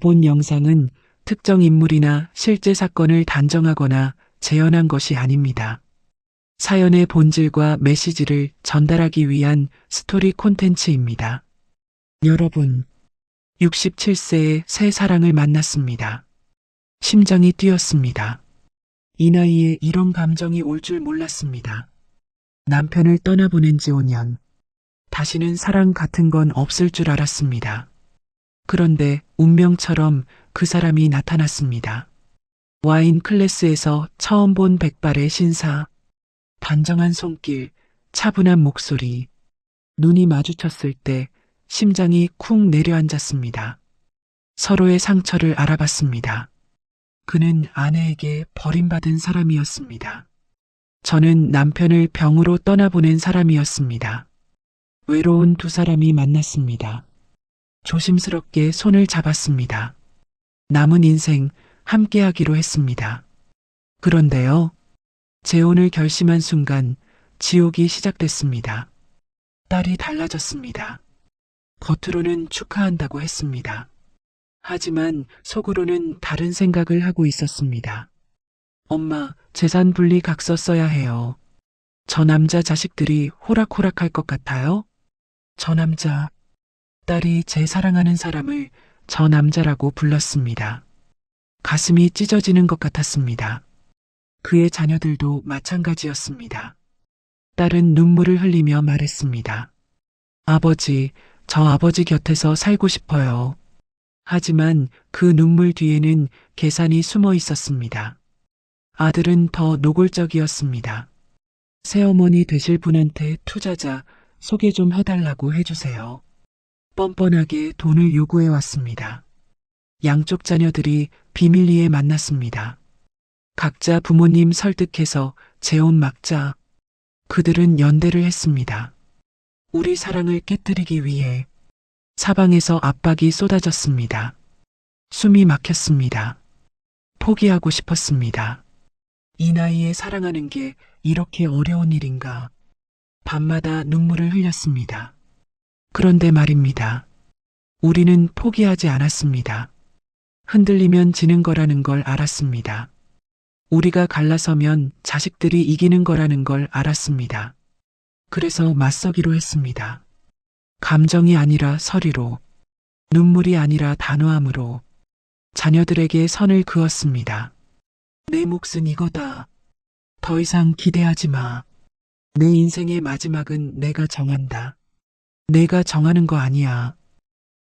본 영상은 특정 인물이나 실제 사건을 단정하거나 재현한 것이 아닙니다. 사연의 본질과 메시지를 전달하기 위한 스토리 콘텐츠입니다. 여러분, 67세의 새 사랑을 만났습니다. 심장이 뛰었습니다. 이 나이에 이런 감정이 올 줄 몰랐습니다. 남편을 떠나보낸 지 5년. 다시는 사랑 같은 건 없을 줄 알았습니다. 그런데 운명처럼 그 사람이 나타났습니다. 와인 클래스에서 처음 본 백발의 신사. 단정한 손길, 차분한 목소리. 눈이 마주쳤을 때 심장이 쿵 내려앉았습니다. 서로의 상처를 알아봤습니다. 그는 아내에게 버림받은 사람이었습니다. 저는 남편을 병으로 떠나보낸 사람이었습니다. 외로운 두 사람이 만났습니다. 조심스럽게 손을 잡았습니다. 남은 인생 함께하기로 했습니다. 그런데요, 재혼을 결심한 순간 지옥이 시작됐습니다. 딸이 달라졌습니다. 겉으로는 축하한다고 했습니다. 하지만 속으로는 다른 생각을 하고 있었습니다. 엄마, 재산 분리 각서 써야 해요. 저 남자 자식들이 호락호락할 것 같아요? 저 남자, 딸이 제 사랑하는 사람을 저 남자라고 불렀습니다. 가슴이 찢어지는 것 같았습니다. 그의 자녀들도 마찬가지였습니다. 딸은 눈물을 흘리며 말했습니다. 아버지, 저 아버지 곁에서 살고 싶어요. 하지만 그 눈물 뒤에는 계산이 숨어 있었습니다. 아들은 더 노골적이었습니다. 새어머니 되실 분한테 투자자 소개 좀 해달라고 해주세요. 뻔뻔하게 돈을 요구해 왔습니다. 양쪽 자녀들이 비밀리에 만났습니다. 각자 부모님 설득해서 재혼 막자. 그들은 연대를 했습니다. 우리 사랑을 깨뜨리기 위해. 사방에서 압박이 쏟아졌습니다. 숨이 막혔습니다. 포기하고 싶었습니다. 이 나이에 사랑하는 게 이렇게 어려운 일인가. 밤마다 눈물을 흘렸습니다. 그런데 말입니다. 우리는 포기하지 않았습니다. 흔들리면 지는 거라는 걸 알았습니다. 우리가 갈라서면 자식들이 이기는 거라는 걸 알았습니다. 그래서 맞서기로 했습니다. 감정이 아니라 서리로, 눈물이 아니라 단호함으로 자녀들에게 선을 그었습니다. 내 몫은 이거다. 더 이상 기대하지 마. 내 인생의 마지막은 내가 정한다. 내가 정하는 거 아니야.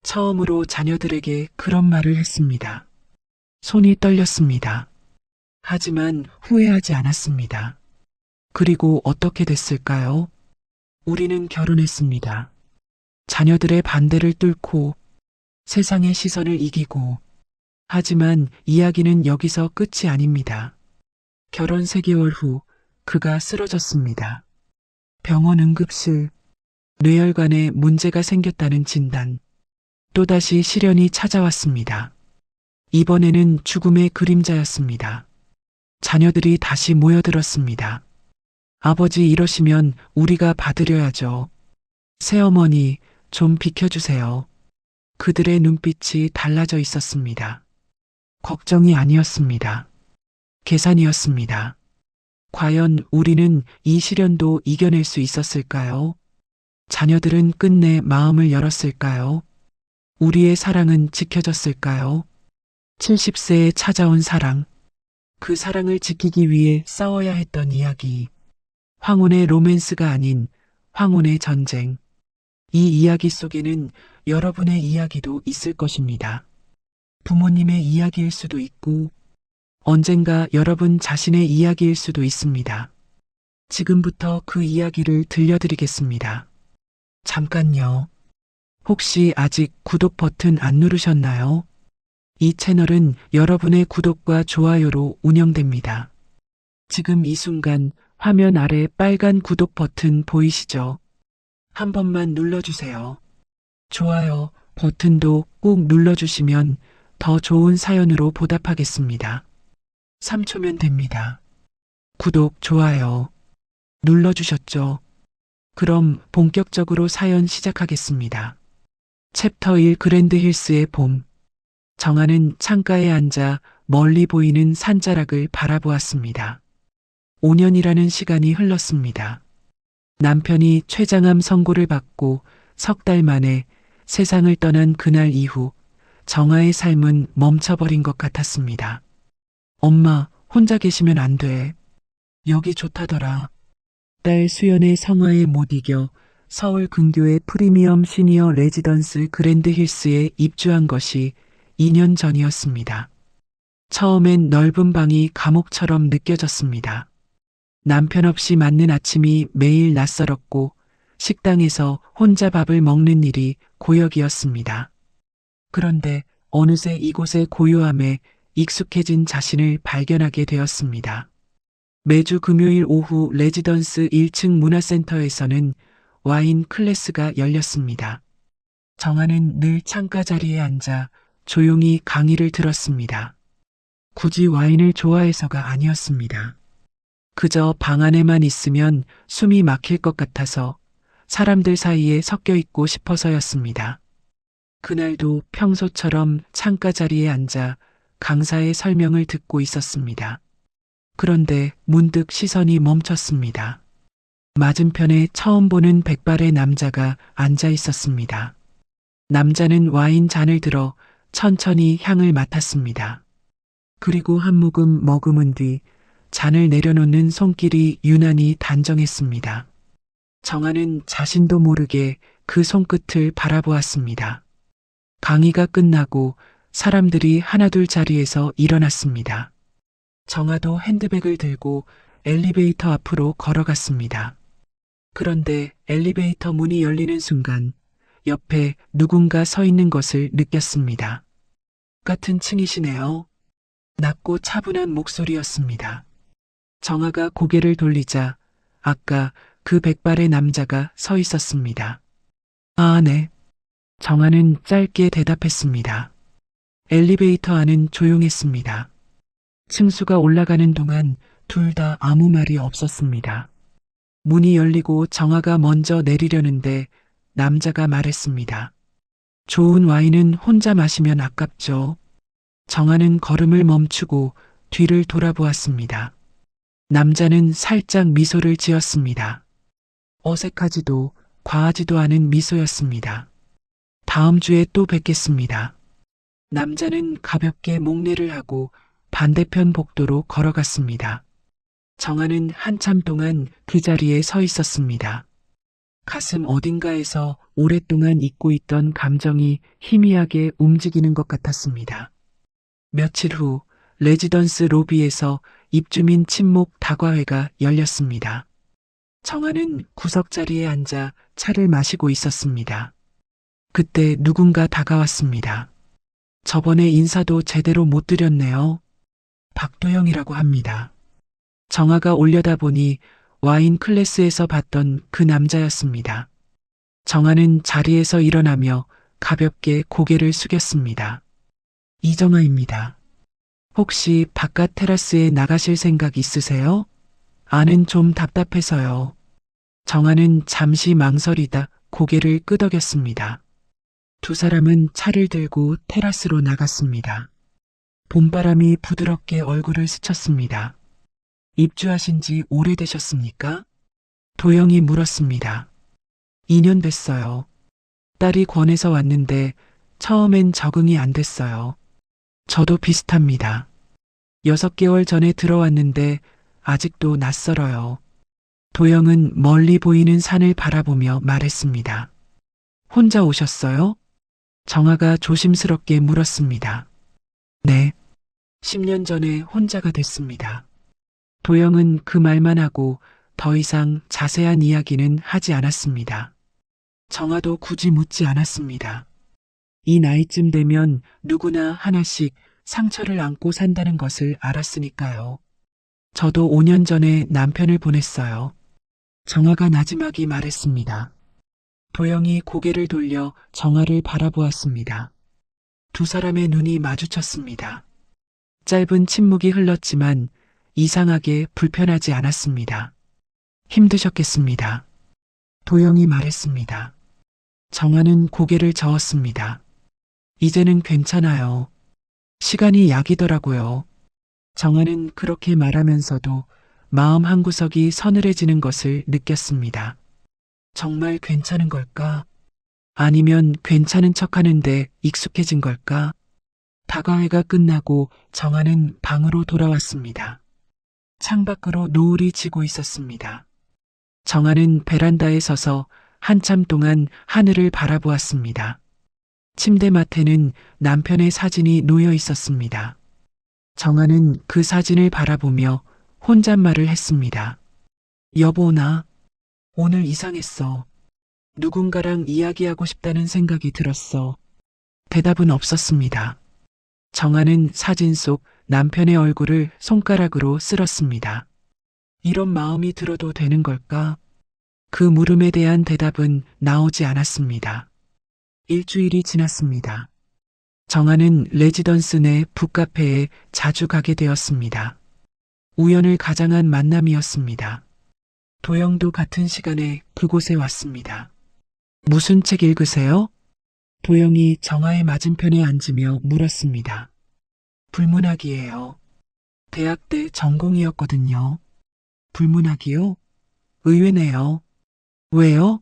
처음으로 자녀들에게 그런 말을 했습니다. 손이 떨렸습니다. 하지만 후회하지 않았습니다. 그리고 어떻게 됐을까요? 우리는 결혼했습니다. 자녀들의 반대를 뚫고 세상의 시선을 이기고. 하지만 이야기는 여기서 끝이 아닙니다. 결혼 3개월 후 그가 쓰러졌습니다. 병원 응급실, 뇌혈관에 문제가 생겼다는 진단. 또다시 시련이 찾아왔습니다. 이번에는 죽음의 그림자였습니다. 자녀들이 다시 모여들었습니다. 아버지 이러시면 우리가 받으려야죠. 새어머니, 좀 비켜주세요. 그들의 눈빛이 달라져 있었습니다. 걱정이 아니었습니다. 계산이었습니다. 과연 우리는 이 시련도 이겨낼 수 있었을까요? 자녀들은 끝내 마음을 열었을까요? 우리의 사랑은 지켜졌을까요? 70세에 찾아온 사랑. 그 사랑을 지키기 위해 싸워야 했던 이야기. 황혼의 로맨스가 아닌 황혼의 전쟁. 이 이야기 속에는 여러분의 이야기도 있을 것입니다. 부모님의 이야기일 수도 있고, 언젠가 여러분 자신의 이야기일 수도 있습니다. 지금부터 그 이야기를 들려드리겠습니다. 잠깐요. 혹시 아직 구독 버튼 안 누르셨나요? 이 채널은 여러분의 구독과 좋아요로 운영됩니다. 지금 이 순간 화면 아래 빨간 구독 버튼 보이시죠? 한 번만 눌러주세요. 좋아요 버튼도 꼭 눌러주시면 더 좋은 사연으로 보답하겠습니다. 3초면 됩니다. 구독, 좋아요 눌러주셨죠? 그럼 본격적으로 사연 시작하겠습니다. 챕터 1 그랜드 힐스의 봄. 정아는 창가에 앉아 멀리 보이는 산자락을 바라보았습니다. 5년이라는 시간이 흘렀습니다. 남편이 췌장암 선고를 받고 석 달 만에 세상을 떠난 그날 이후 정아의 삶은 멈춰버린 것 같았습니다. 엄마, 혼자 계시면 안 돼. 여기 좋다더라. 딸 수연의 성화에 못 이겨 서울 근교의 프리미엄 시니어 레지던스 그랜드 힐스에 입주한 것이 2년 전이었습니다. 처음엔 넓은 방이 감옥처럼 느껴졌습니다. 남편 없이 맞는 아침이 매일 낯설었고 식당에서 혼자 밥을 먹는 일이 고역이었습니다. 그런데 어느새 이곳의 고요함에 익숙해진 자신을 발견하게 되었습니다. 매주 금요일 오후 레지던스 1층 문화센터에서는 와인 클래스가 열렸습니다. 정아는 늘 창가 자리에 앉아 조용히 강의를 들었습니다. 굳이 와인을 좋아해서가 아니었습니다. 그저 방 안에만 있으면 숨이 막힐 것 같아서 사람들 사이에 섞여 있고 싶어서였습니다. 그날도 평소처럼 창가 자리에 앉아 강사의 설명을 듣고 있었습니다. 그런데 문득 시선이 멈췄습니다. 맞은편에 처음 보는 백발의 남자가 앉아 있었습니다. 남자는 와인 잔을 들어 천천히 향을 맡았습니다. 그리고 한 모금 머금은 뒤 잔을 내려놓는 손길이 유난히 단정했습니다. 정아는 자신도 모르게 그 손끝을 바라보았습니다. 강의가 끝나고 사람들이 하나둘 자리에서 일어났습니다. 정아도 핸드백을 들고 엘리베이터 앞으로 걸어갔습니다. 그런데 엘리베이터 문이 열리는 순간 옆에 누군가 서 있는 것을 느꼈습니다. 같은 층이시네요. 낮고 차분한 목소리였습니다. 정아가 고개를 돌리자 아까 그 백발의 남자가 서 있었습니다. 아, 네. 정아는 짧게 대답했습니다. 엘리베이터 안은 조용했습니다. 층수가 올라가는 동안 둘 다 아무 말이 없었습니다. 문이 열리고 정아가 먼저 내리려는데 남자가 말했습니다. 좋은 와인은 혼자 마시면 아깝죠. 정아는 걸음을 멈추고 뒤를 돌아보았습니다. 남자는 살짝 미소를 지었습니다. 어색하지도 과하지도 않은 미소였습니다. 다음 주에 또 뵙겠습니다. 남자는 가볍게 목례를 하고 반대편 복도로 걸어갔습니다. 정아는 한참 동안 그 자리에 서 있었습니다. 가슴 어딘가에서 오랫동안 잊고 있던 감정이 희미하게 움직이는 것 같았습니다. 며칠 후 레지던스 로비에서 입주민 친목 다과회가 열렸습니다. 정아는 구석자리에 앉아 차를 마시고 있었습니다. 그때 누군가 다가왔습니다. 저번에 인사도 제대로 못 드렸네요. 박도영이라고 합니다. 정아가 올려다보니 와인 클래스에서 봤던 그 남자였습니다. 정아는 자리에서 일어나며 가볍게 고개를 숙였습니다. 이정아입니다. 혹시 바깥 테라스에 나가실 생각 있으세요? 안은 좀 답답해서요. 정아는 잠시 망설이다 고개를 끄덕였습니다. 두 사람은 차를 들고 테라스로 나갔습니다. 봄바람이 부드럽게 얼굴을 스쳤습니다. 입주하신 지 오래되셨습니까? 도영이 물었습니다. 2년 됐어요. 딸이 권해서 왔는데 처음엔 적응이 안 됐어요. 저도 비슷합니다. 6개월 전에 들어왔는데 아직도 낯설어요. 도영은 멀리 보이는 산을 바라보며 말했습니다. 혼자 오셨어요? 정아가 조심스럽게 물었습니다. 네. 10년 전에 혼자가 됐습니다. 도영은 그 말만 하고 더 이상 자세한 이야기는 하지 않았습니다. 정아도 굳이 묻지 않았습니다. 이 나이쯤 되면 누구나 하나씩 상처를 안고 산다는 것을 알았으니까요. 저도 5년 전에 남편을 보냈어요. 정아가 나지막이 말했습니다. 도영이 고개를 돌려 정아를 바라보았습니다. 두 사람의 눈이 마주쳤습니다. 짧은 침묵이 흘렀지만 이상하게 불편하지 않았습니다. 힘드셨겠습니다. 도영이 말했습니다. 정아는 고개를 저었습니다. 이제는 괜찮아요. 시간이 약이더라고요. 정아는 그렇게 말하면서도 마음 한구석이 서늘해지는 것을 느꼈습니다. 정말 괜찮은 걸까? 아니면 괜찮은 척 하는데 익숙해진 걸까? 다과회가 끝나고 정아는 방으로 돌아왔습니다. 창밖으로 노을이 지고 있었습니다. 정아는 베란다에 서서 한참 동안 하늘을 바라보았습니다. 침대맡에는 남편의 사진이 놓여 있었습니다. 정아는 그 사진을 바라보며 혼잣말을 했습니다. 여보, 나 오늘 이상했어. 누군가랑 이야기하고 싶다는 생각이 들었어. 대답은 없었습니다. 정아는 사진 속 남편의 얼굴을 손가락으로 쓸었습니다. 이런 마음이 들어도 되는 걸까? 그 물음에 대한 대답은 나오지 않았습니다. 일주일이 지났습니다. 정아는 레지던스 내 북카페에 자주 가게 되었습니다. 우연을 가장한 만남이었습니다. 도영도 같은 시간에 그곳에 왔습니다. 무슨 책 읽으세요? 도영이 정아의 맞은편에 앉으며 물었습니다. 불문학이에요. 대학 때 전공이었거든요. 불문학이요? 의외네요. 왜요?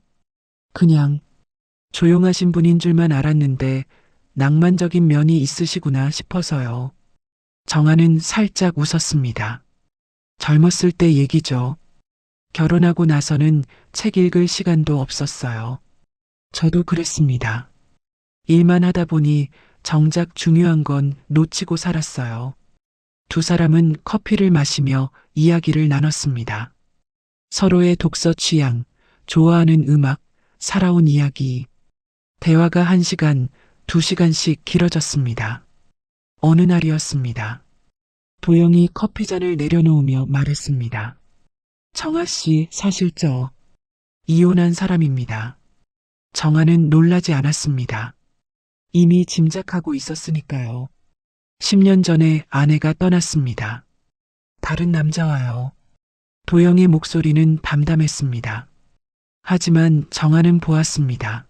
그냥 조용하신 분인 줄만 알았는데 낭만적인 면이 있으시구나 싶어서요. 정아는 살짝 웃었습니다. 젊었을 때 얘기죠. 결혼하고 나서는 책 읽을 시간도 없었어요. 저도 그랬습니다. 일만 하다 보니 정작 중요한 건 놓치고 살았어요. 두 사람은 커피를 마시며 이야기를 나눴습니다. 서로의 독서 취향, 좋아하는 음악, 살아온 이야기. 대화가 1시간, 2시간씩 길어졌습니다. 어느 날이었습니다. 도영이 커피잔을 내려놓으며 말했습니다. 정아 씨, 사실 저 이혼한 사람입니다. 정아는 놀라지 않았습니다. 이미 짐작하고 있었으니까요. 10년 전에 아내가 떠났습니다. 다른 남자와요. 도영의 목소리는 담담했습니다. 하지만 정아는 보았습니다.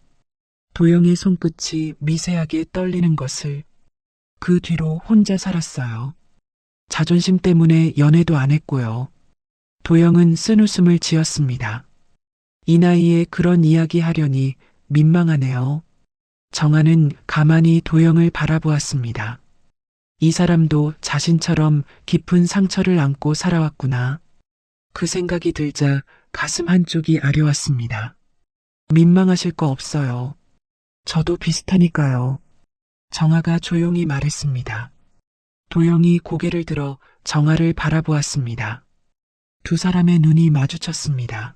도영의 손끝이 미세하게 떨리는 것을. 그 뒤로 혼자 살았어요. 자존심 때문에 연애도 안 했고요. 도영은 쓴웃음을 지었습니다. 이 나이에 그런 이야기 하려니 민망하네요. 정아는 가만히 도영을 바라보았습니다. 이 사람도 자신처럼 깊은 상처를 안고 살아왔구나. 그 생각이 들자 가슴 한쪽이 아려왔습니다. 민망하실 거 없어요. 저도 비슷하니까요. 정아가 조용히 말했습니다. 도영이 고개를 들어 정아를 바라보았습니다. 두 사람의 눈이 마주쳤습니다.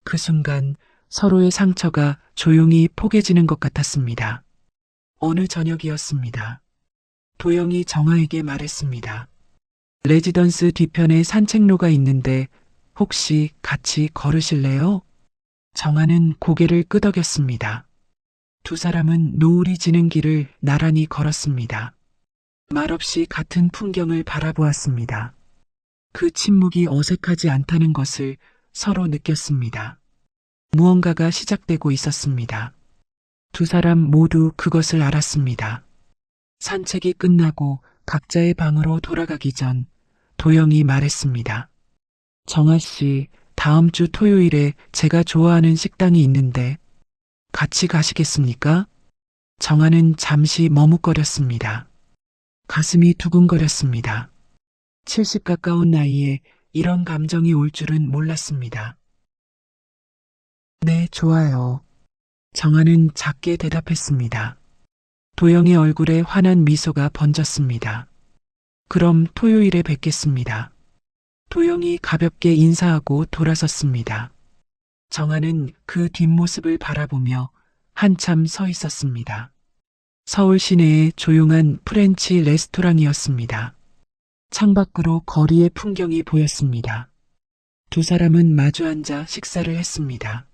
그 순간 서로의 상처가 조용히 포개지는 것 같았습니다. 어느 저녁이었습니다. 도영이 정아에게 말했습니다. 레지던스 뒤편에 산책로가 있는데 혹시 같이 걸으실래요? 정아는 고개를 끄덕였습니다. 두 사람은 노을이 지는 길을 나란히 걸었습니다. 말없이 같은 풍경을 바라보았습니다. 그 침묵이 어색하지 않다는 것을 서로 느꼈습니다. 무언가가 시작되고 있었습니다. 두 사람 모두 그것을 알았습니다. 산책이 끝나고 각자의 방으로 돌아가기 전 도영이 말했습니다. 정아 씨, 다음 주 토요일에 제가 좋아하는 식당이 있는데 같이 가시겠습니까? 정아는 잠시 머뭇거렸습니다. 가슴이 두근거렸습니다. 70 가까운 나이에 이런 감정이 올 줄은 몰랐습니다. 네, 좋아요. 정아는 작게 대답했습니다. 도영의 얼굴에 환한 미소가 번졌습니다. 그럼 토요일에 뵙겠습니다. 도영이 가볍게 인사하고 돌아섰습니다. 정아는 그 뒷모습을 바라보며 한참 서 있었습니다. 서울 시내의 조용한 프렌치 레스토랑이었습니다. 창밖으로 거리의 풍경이 보였습니다. 두 사람은 마주 앉아 식사를 했습니다.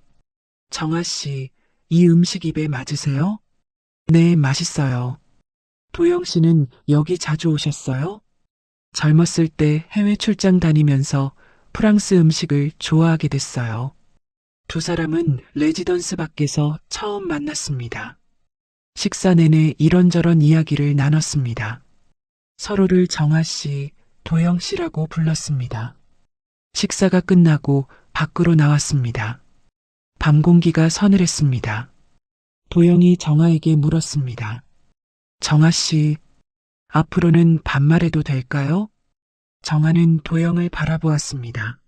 정아 씨, 이 음식 입에 맞으세요? 네, 맛있어요. 도영 씨는 여기 자주 오셨어요? 젊었을 때 해외 출장 다니면서 프랑스 음식을 좋아하게 됐어요. 두 사람은 레지던스 밖에서 처음 만났습니다. 식사 내내 이런저런 이야기를 나눴습니다. 서로를 정아 씨, 도영 씨라고 불렀습니다. 식사가 끝나고 밖으로 나왔습니다. 밤 공기가 서늘했습니다. 도영이 정아에게 물었습니다. 정아 씨, 앞으로는 반말해도 될까요? 정아는 도영을 바라보았습니다.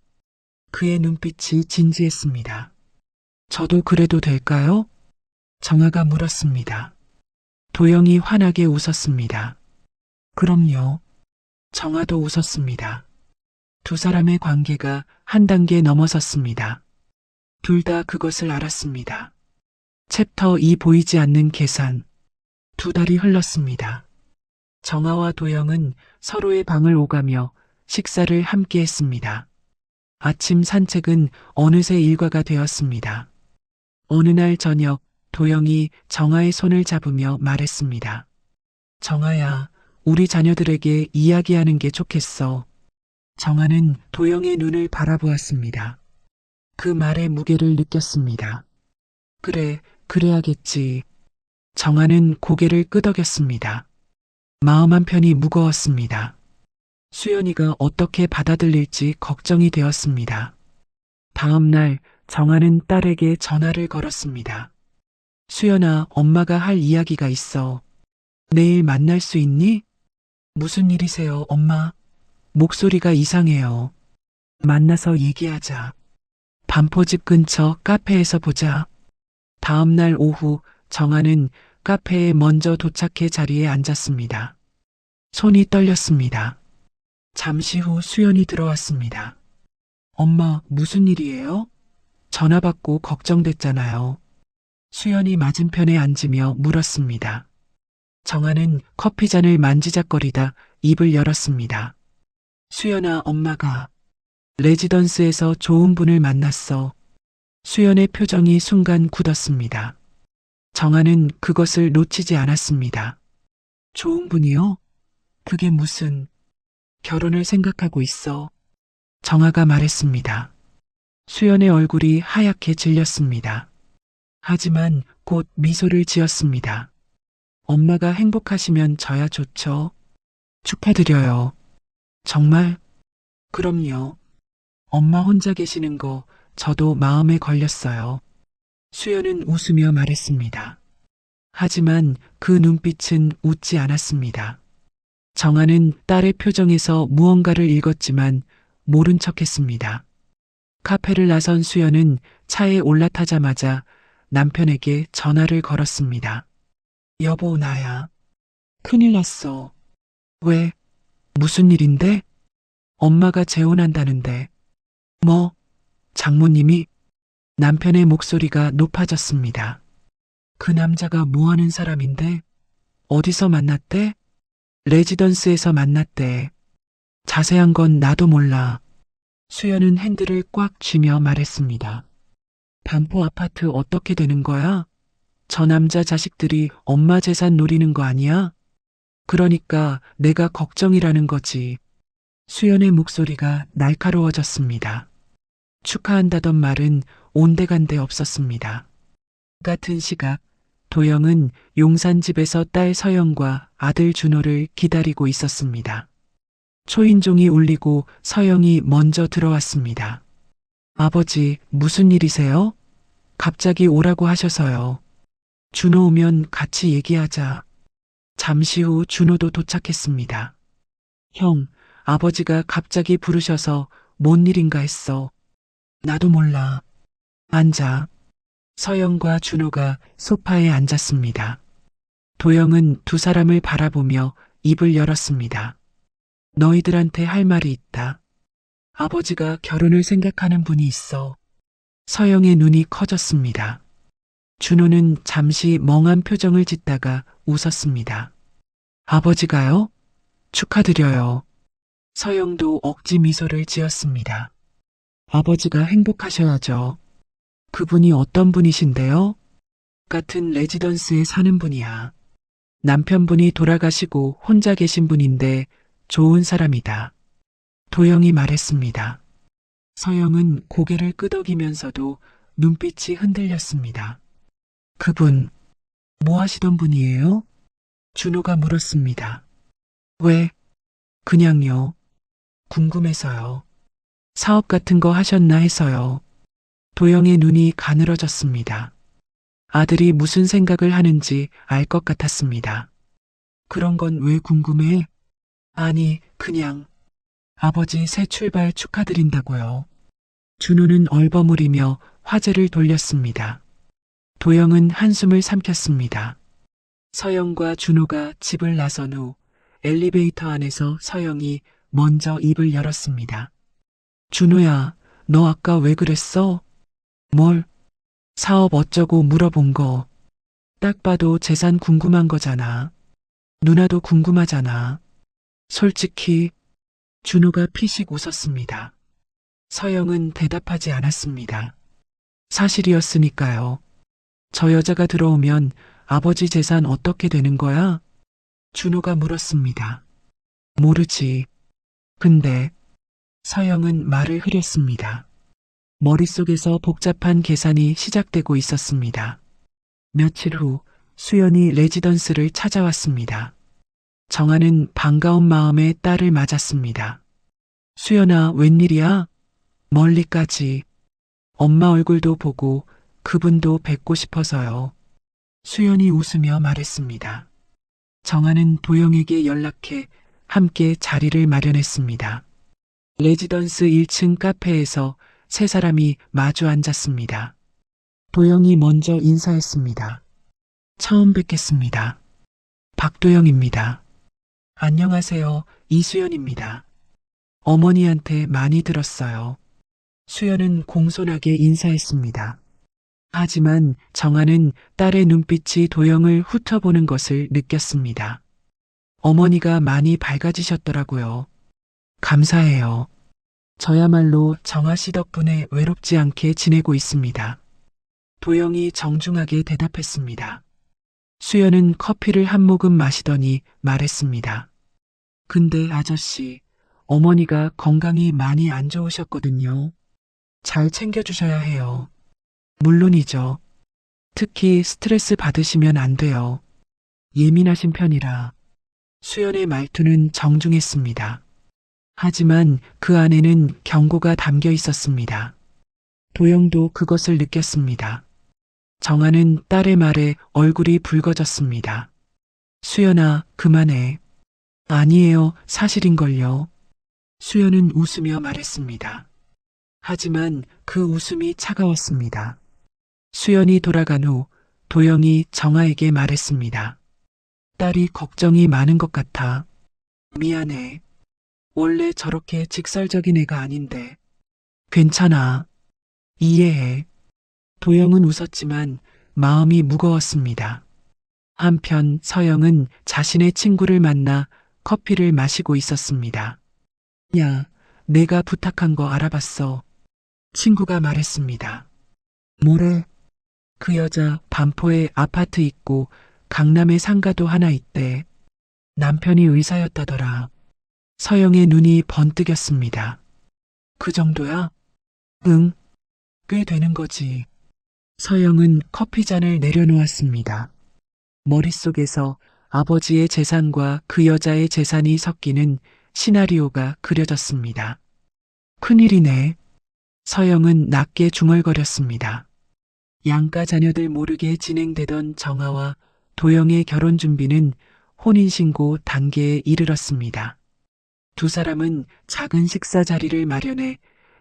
그의 눈빛이 진지했습니다. 저도 그래도 될까요? 정아가 물었습니다. 도영이 환하게 웃었습니다. 그럼요. 정아도 웃었습니다. 두 사람의 관계가 한 단계 넘어섰습니다. 둘 다 그것을 알았습니다. 챕터 2 보이지 않는 계산. 두 달이 흘렀습니다. 정아와 도영은 서로의 방을 오가며 식사를 함께 했습니다. 아침 산책은 어느새 일과가 되었습니다. 어느 날 저녁 도영이 정아의 손을 잡으며 말했습니다. 정아야, 우리 자녀들에게 이야기하는 게 좋겠어. 정아는 도영의 눈을 바라보았습니다. 그 말의 무게를 느꼈습니다. 그래, 그래야겠지. 정아는 고개를 끄덕였습니다. 마음 한편이 무거웠습니다. 수연이가 어떻게 받아들일지 걱정이 되었습니다. 다음 날 정아는 딸에게 전화를 걸었습니다. 수연아, 엄마가 할 이야기가 있어. 내일 만날 수 있니? 무슨 일이세요, 엄마? 목소리가 이상해요. 만나서 얘기하자. 반포집 근처 카페에서 보자. 다음 날 오후 정아는 카페에 먼저 도착해 자리에 앉았습니다. 손이 떨렸습니다. 잠시 후 수연이 들어왔습니다. 엄마, 무슨 일이에요? 전화 받고 걱정됐잖아요. 수연이 맞은편에 앉으며 물었습니다. 정아는 커피잔을 만지작거리다 입을 열었습니다. 수연아, 엄마가 레지던스에서 좋은 분을 만났어. 수연의 표정이 순간 굳었습니다. 정아는 그것을 놓치지 않았습니다. 좋은 분이요? 그게 무슨... 결혼을 생각하고 있어. 정아가 말했습니다. 수연의 얼굴이 하얗게 질렸습니다. 하지만 곧 미소를 지었습니다. 엄마가 행복하시면 저야 좋죠. 축하드려요. 정말? 그럼요. 엄마 혼자 계시는 거 저도 마음에 걸렸어요. 수연은 웃으며 말했습니다. 하지만 그 눈빛은 웃지 않았습니다. 정아는 딸의 표정에서 무언가를 읽었지만 모른 척했습니다. 카페를 나선 수연은 차에 올라타자마자 남편에게 전화를 걸었습니다. 여보, 나야. 큰일 났어. 왜? 무슨 일인데? 엄마가 재혼한다는데. 뭐? 장모님이? 남편의 목소리가 높아졌습니다. 그 남자가 뭐 하는 사람인데? 어디서 만났대? 레지던스에서 만났대. 자세한 건 나도 몰라. 수연은 핸들을 꽉 쥐며 말했습니다. 반포 아파트 어떻게 되는 거야? 저 남자 자식들이 엄마 재산 노리는 거 아니야? 그러니까 내가 걱정이라는 거지. 수연의 목소리가 날카로워졌습니다. 축하한다던 말은 온데간데 없었습니다. 같은 시각 도영은 용산집에서 딸 서영과 아들 준호를 기다리고 있었습니다. 초인종이 울리고 서영이 먼저 들어왔습니다. 아버지, 무슨 일이세요? 갑자기 오라고 하셔서요. 준호 오면 같이 얘기하자. 잠시 후 준호도 도착했습니다. 형, 아버지가 갑자기 부르셔서 뭔 일인가 했어. 나도 몰라. 앉아. 서영과 준호가 소파에 앉았습니다. 도영은 두 사람을 바라보며 입을 열었습니다. 너희들한테 할 말이 있다. 아버지가 결혼을 생각하는 분이 있어. 서영의 눈이 커졌습니다. 준호는 잠시 멍한 표정을 짓다가 웃었습니다. 아버지가요? 축하드려요. 서영도 억지 미소를 지었습니다. 아버지가 행복하셔야죠. 그분이 어떤 분이신데요? 같은 레지던스에 사는 분이야. 남편분이 돌아가시고 혼자 계신 분인데 좋은 사람이다. 도영이 말했습니다. 서영은 고개를 끄덕이면서도 눈빛이 흔들렸습니다. 그분, 뭐 하시던 분이에요? 준호가 물었습니다. 왜, 그냥요. 궁금해서요. 사업 같은 거 하셨나 해서요. 도영의 눈이 가늘어졌습니다. 아들이 무슨 생각을 하는지 알 것 같았습니다. 그런 건 왜 궁금해? 아니, 그냥 아버지 새 출발 축하드린다고요. 준호는 얼버무리며 화제를 돌렸습니다. 도영은 한숨을 삼켰습니다. 서영과 준호가 집을 나선 후 엘리베이터 안에서 서영이 먼저 입을 열었습니다. 준호야, 너 아까 왜 그랬어? 뭘? 사업 어쩌고 물어본 거. 딱 봐도 재산 궁금한 거잖아. 누나도 궁금하잖아. 솔직히 준호가 피식 웃었습니다. 서영은 대답하지 않았습니다. 사실이었으니까요. 저 여자가 들어오면 아버지 재산 어떻게 되는 거야? 준호가 물었습니다. 모르지. 근데 서영은 말을 흐렸습니다. 머릿속에서 복잡한 계산이 시작되고 있었습니다. 며칠 후 수연이 레지던스를 찾아왔습니다. 정아는 반가운 마음에 딸을 맞았습니다. 수연아, 웬일이야? 멀리까지. 엄마 얼굴도 보고 그분도 뵙고 싶어서요. 수연이 웃으며 말했습니다. 정아는 도영에게 연락해 함께 자리를 마련했습니다. 레지던스 1층 카페에서 세 사람이 마주 앉았습니다. 도영이 먼저 인사했습니다. 처음 뵙겠습니다. 박도영입니다. 안녕하세요. 이수연입니다. 어머니한테 많이 들었어요. 수연은 공손하게 인사했습니다. 하지만 정아는 딸의 눈빛이 도영을 훑어보는 것을 느꼈습니다. 어머니가 많이 밝아지셨더라고요. 감사해요. 저야말로 정아 씨 덕분에 외롭지 않게 지내고 있습니다. 도영이 정중하게 대답했습니다. 수연은 커피를 한 모금 마시더니 말했습니다. 근데 아저씨, 어머니가 건강이 많이 안 좋으셨거든요. 잘 챙겨주셔야 해요. 물론이죠. 특히 스트레스 받으시면 안 돼요. 예민하신 편이라. 수연의 말투는 정중했습니다. 하지만 그 안에는 경고가 담겨 있었습니다. 도영도 그것을 느꼈습니다. 정아는 딸의 말에 얼굴이 붉어졌습니다. 수연아, 그만해. 아니에요, 사실인걸요. 수연은 웃으며 말했습니다. 하지만 그 웃음이 차가웠습니다. 수연이 돌아간 후 도영이 정아에게 말했습니다. 딸이 걱정이 많은 것 같아. 미안해. 원래 저렇게 직설적인 애가 아닌데. 괜찮아. 이해해. 도영은 웃었지만 마음이 무거웠습니다. 한편 서영은 자신의 친구를 만나 커피를 마시고 있었습니다. 야, 내가 부탁한 거 알아봤어. 친구가 말했습니다. 뭐래? 그 여자 반포에 아파트 있고 강남에 상가도 하나 있대. 남편이 의사였다더라. 서영의 눈이 번뜩였습니다. 그 정도야? 응, 꽤 되는 거지. 서영은 커피잔을 내려놓았습니다. 머릿속에서 아버지의 재산과 그 여자의 재산이 섞이는 시나리오가 그려졌습니다. 큰일이네. 서영은 낮게 중얼거렸습니다. 양가 자녀들 모르게 진행되던 정아와 도영의 결혼 준비는 혼인신고 단계에 이르렀습니다. 두 사람은 작은 식사 자리를 마련해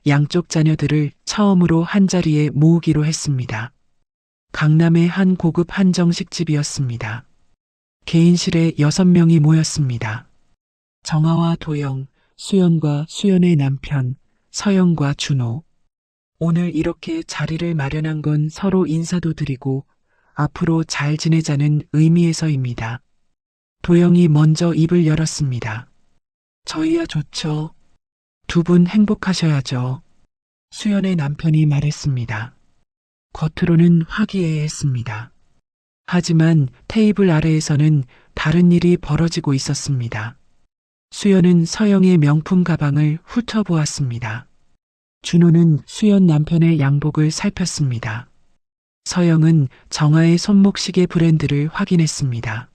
양쪽 자녀들을 처음으로 한자리에 모으기로 했습니다. 강남의 한 고급 한정식집이었습니다. 개인실에 6명이 모였습니다. 정아와 도영, 수연과 수연의 남편, 서영과 준호. 오늘 이렇게 자리를 마련한 건 서로 인사도 드리고 앞으로 잘 지내자는 의미에서입니다. 도영이 먼저 입을 열었습니다. 저희야 좋죠. 두 분 행복하셔야죠. 수연의 남편이 말했습니다. 겉으로는 화기애애했습니다. 하지만 테이블 아래에서는 다른 일이 벌어지고 있었습니다. 수연은 서영의 명품 가방을 훑어보았습니다. 준호는 수연 남편의 양복을 살폈습니다. 서영은 정아의 손목시계 브랜드를 확인했습니다.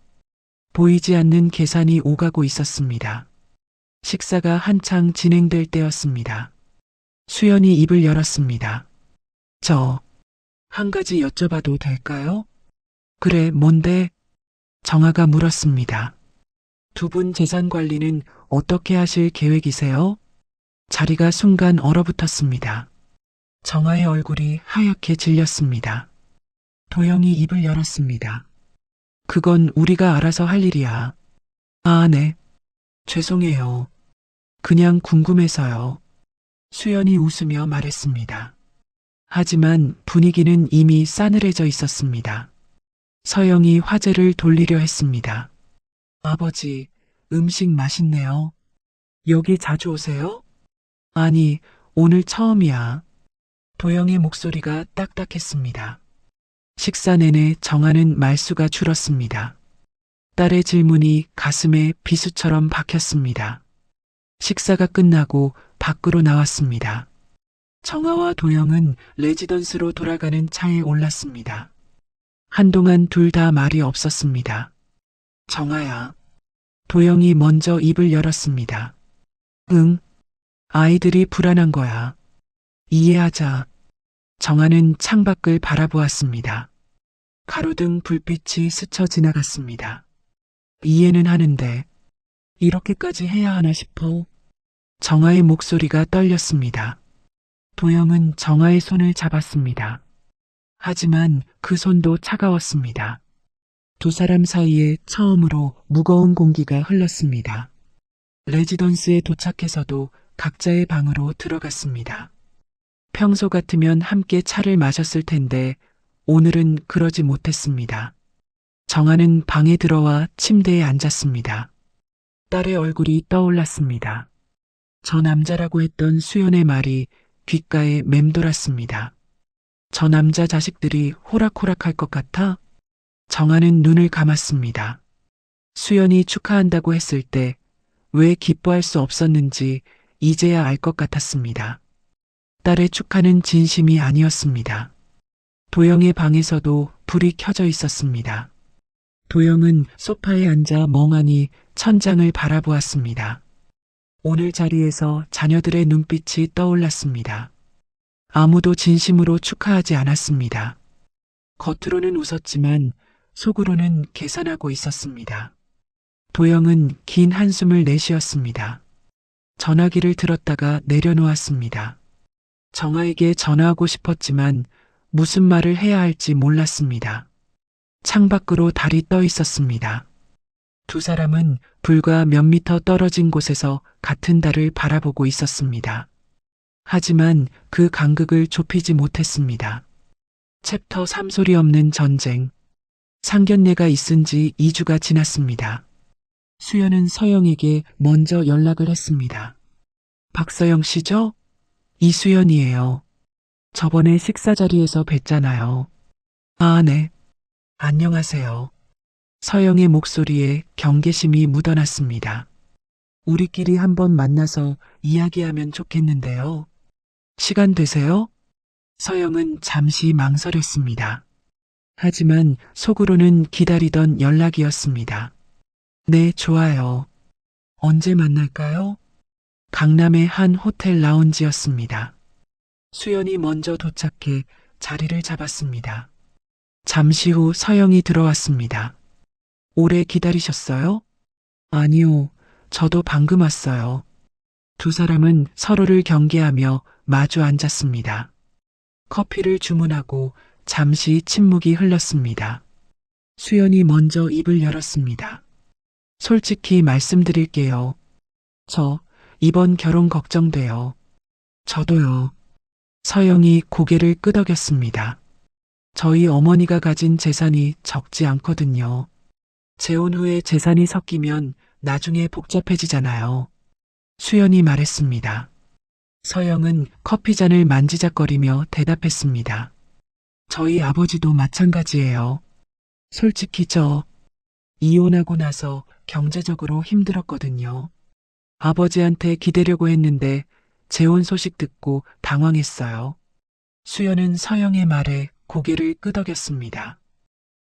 보이지 않는 계산이 오가고 있었습니다. 식사가 한창 진행될 때였습니다. 수연이 입을 열었습니다. 한 가지 여쭤봐도 될까요? 그래, 뭔데? 정아가 물었습니다. 두 분 재산 관리는 어떻게 하실 계획이세요? 자리가 순간 얼어붙었습니다. 정아의 얼굴이 하얗게 질렸습니다. 도영이 입을 열었습니다. 그건 우리가 알아서 할 일이야. 아, 네. 죄송해요. 그냥 궁금해서요. 수연이 웃으며 말했습니다. 하지만 분위기는 이미 싸늘해져 있었습니다. 서영이 화제를 돌리려 했습니다. 아버지, 음식 맛있네요. 여기 자주 오세요? 아니, 오늘 처음이야. 도영의 목소리가 딱딱했습니다. 식사 내내 정하는 말수가 줄었습니다. 딸의 질문이 가슴에 비수처럼 박혔습니다. 식사가 끝나고 밖으로 나왔습니다. 정아와 도영은 레지던스로 돌아가는 차에 올랐습니다. 한동안 둘 다 말이 없었습니다. 정아야. 도영이 먼저 입을 열었습니다. 응. 아이들이 불안한 거야. 이해하자. 정아는 창밖을 바라보았습니다. 가로등 불빛이 스쳐 지나갔습니다. 이해는 하는데 이렇게까지 해야 하나 싶어. 정아의 목소리가 떨렸습니다. 도영은 정아의 손을 잡았습니다. 하지만 그 손도 차가웠습니다. 두 사람 사이에 처음으로 무거운 공기가 흘렀습니다. 레지던스에 도착해서도 각자의 방으로 들어갔습니다. 평소 같으면 함께 차를 마셨을 텐데 오늘은 그러지 못했습니다. 정아는 방에 들어와 침대에 앉았습니다. 딸의 얼굴이 떠올랐습니다. 저 남자라고 했던 수연의 말이 귓가에 맴돌았습니다. 저 남자 자식들이 호락호락할 것 같아? 정아는 눈을 감았습니다. 수연이 축하한다고 했을 때 왜 기뻐할 수 없었는지 이제야 알 것 같았습니다. 딸의 축하는 진심이 아니었습니다. 도영의 방에서도 불이 켜져 있었습니다. 도영은 소파에 앉아 멍하니 천장을 바라보았습니다. 오늘 자리에서 자녀들의 눈빛이 떠올랐습니다. 아무도 진심으로 축하하지 않았습니다. 겉으로는 웃었지만 속으로는 계산하고 있었습니다. 도영은 긴 한숨을 내쉬었습니다. 전화기를 들었다가 내려놓았습니다. 정아에게 전화하고 싶었지만 무슨 말을 해야 할지 몰랐습니다. 창밖으로 달이 떠 있었습니다. 두 사람은 불과 몇 미터 떨어진 곳에서 같은 달을 바라보고 있었습니다. 하지만 그 간극을 좁히지 못했습니다. 챕터 3 소리 없는 전쟁. 상견례가 있은 지 2주가 지났습니다. 수연은 서영에게 먼저 연락을 했습니다. 박서영 씨죠? 이수연이에요. 저번에 식사 자리에서 뵀잖아요. 아, 네. 안녕하세요. 서영의 목소리에 경계심이 묻어났습니다. 우리끼리 한번 만나서 이야기하면 좋겠는데요. 시간 되세요? 서영은 잠시 망설였습니다. 하지만 속으로는 기다리던 연락이었습니다. 네, 좋아요. 언제 만날까요? 강남의 한 호텔 라운지였습니다. 수연이 먼저 도착해 자리를 잡았습니다. 잠시 후 서영이 들어왔습니다. 오래 기다리셨어요? 아니요, 저도 방금 왔어요. 두 사람은 서로를 경계하며 마주 앉았습니다. 커피를 주문하고 잠시 침묵이 흘렀습니다. 수연이 먼저 입을 열었습니다. 솔직히 말씀드릴게요. 저 이번 결혼 걱정돼요. 저도요. 서영이 고개를 끄덕였습니다. 저희 어머니가 가진 재산이 적지 않거든요. 재혼 후에 재산이 섞이면 나중에 복잡해지잖아요. 수연이 말했습니다. 서영은 커피잔을 만지작거리며 대답했습니다. 저희 아버지도 마찬가지예요. 솔직히 저 이혼하고 나서 경제적으로 힘들었거든요. 아버지한테 기대려고 했는데 재혼 소식 듣고 당황했어요. 수연은 서영의 말에 고개를 끄덕였습니다.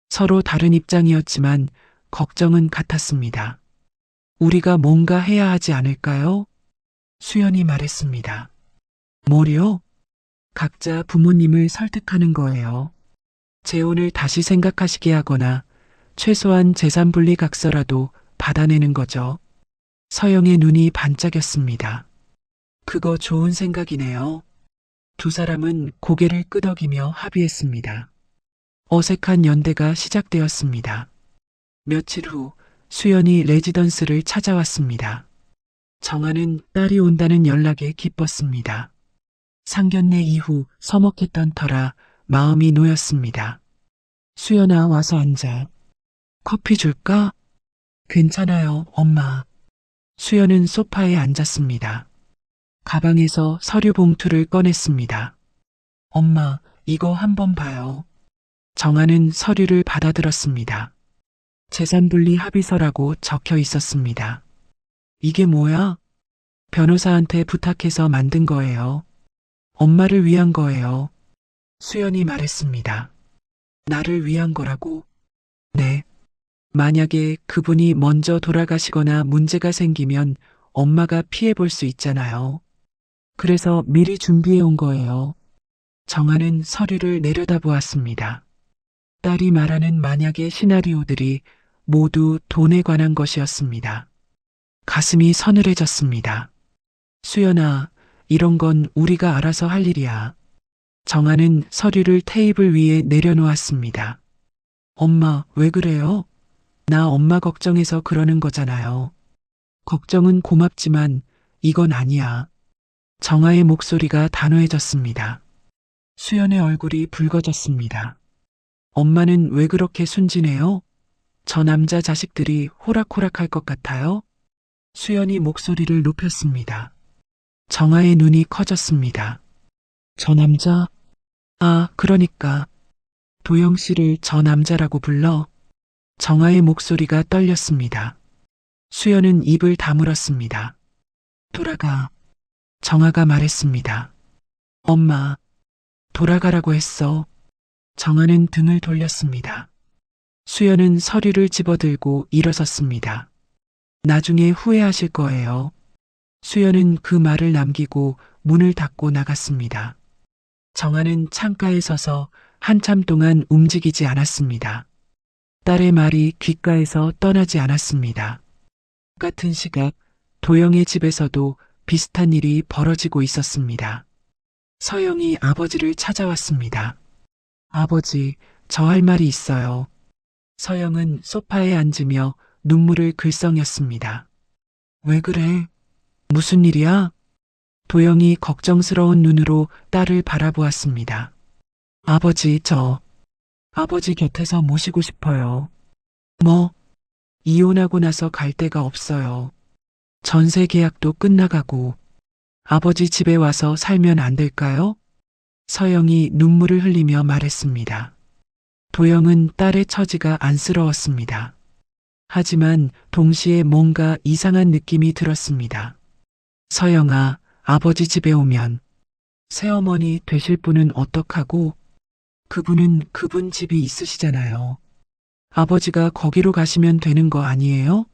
서로 다른 입장이었지만 걱정은 같았습니다. 우리가 뭔가 해야 하지 않을까요? 수연이 말했습니다. 뭐요? 각자 부모님을 설득하는 거예요. 재혼을 다시 생각하시게 하거나 최소한 재산 분리 각서라도 받아내는 거죠. 서영의 눈이 반짝였습니다. 그거 좋은 생각이네요. 두 사람은 고개를 끄덕이며 합의했습니다. 어색한 연대가 시작되었습니다. 며칠 후 수연이 레지던스를 찾아왔습니다. 정아는 딸이 온다는 연락에 기뻤습니다. 상견례 이후 서먹했던 터라 마음이 놓였습니다. 수연아, 와서 앉아. 커피 줄까? 괜찮아요, 엄마. 수연은 소파에 앉았습니다. 가방에서 서류 봉투를 꺼냈습니다. 엄마, 이거 한번 봐요. 정아는 서류를 받아들었습니다. 재산분리 합의서라고 적혀 있었습니다. 이게 뭐야? 변호사한테 부탁해서 만든 거예요. 엄마를 위한 거예요. 수연이 말했습니다. 나를 위한 거라고? 네. 만약에 그분이 먼저 돌아가시거나 문제가 생기면 엄마가 피해 볼 수 있잖아요. 그래서 미리 준비해 온 거예요. 정아는 서류를 내려다보았습니다. 딸이 말하는 만약의 시나리오들이 모두 돈에 관한 것이었습니다. 가슴이 서늘해졌습니다. 수연아, 이런 건 우리가 알아서 할 일이야. 정아는 서류를 테이블 위에 내려놓았습니다. 엄마, 왜 그래요? 나 엄마 걱정해서 그러는 거잖아요. 걱정은 고맙지만 이건 아니야. 정아의 목소리가 단호해졌습니다. 수연의 얼굴이 붉어졌습니다. 엄마는 왜 그렇게 순진해요? 저 남자 자식들이 호락호락할 것 같아요? 수연이 목소리를 높였습니다. 정아의 눈이 커졌습니다. 저 남자? 아, 그러니까 도영 씨를 저 남자라고 불러? 정아의 목소리가 떨렸습니다. 수연은 입을 다물었습니다. 돌아가. 정아가 말했습니다. 엄마, 돌아가라고 했어. 정아는 등을 돌렸습니다. 수연은 서류를 집어들고 일어섰습니다. 나중에 후회하실 거예요. 수연은 그 말을 남기고 문을 닫고 나갔습니다. 정아는 창가에 서서 한참 동안 움직이지 않았습니다. 딸의 말이 귓가에서 떠나지 않았습니다. 똑같은 시각 도영의 집에서도 비슷한 일이 벌어지고 있었습니다. 서영이 아버지를 찾아왔습니다. 아버지, 저 할 말이 있어요. 서영은 소파에 앉으며 눈물을 글썽였습니다. 왜 그래? 무슨 일이야? 도영이 걱정스러운 눈으로 딸을 바라보았습니다. 아버지, 아버지 곁에서 모시고 싶어요. 뭐? 이혼하고 나서 갈 데가 없어요. 전세 계약도 끝나가고 아버지 집에 와서 살면 안 될까요? 서영이 눈물을 흘리며 말했습니다. 도영은 딸의 처지가 안쓰러웠습니다. 하지만 동시에 뭔가 이상한 느낌이 들었습니다. 서영아, 아버지 집에 오면 새어머니 되실 분은 어떡하고? 그분은 그분 집이 있으시잖아요. 아버지가 거기로 가시면 되는 거 아니에요?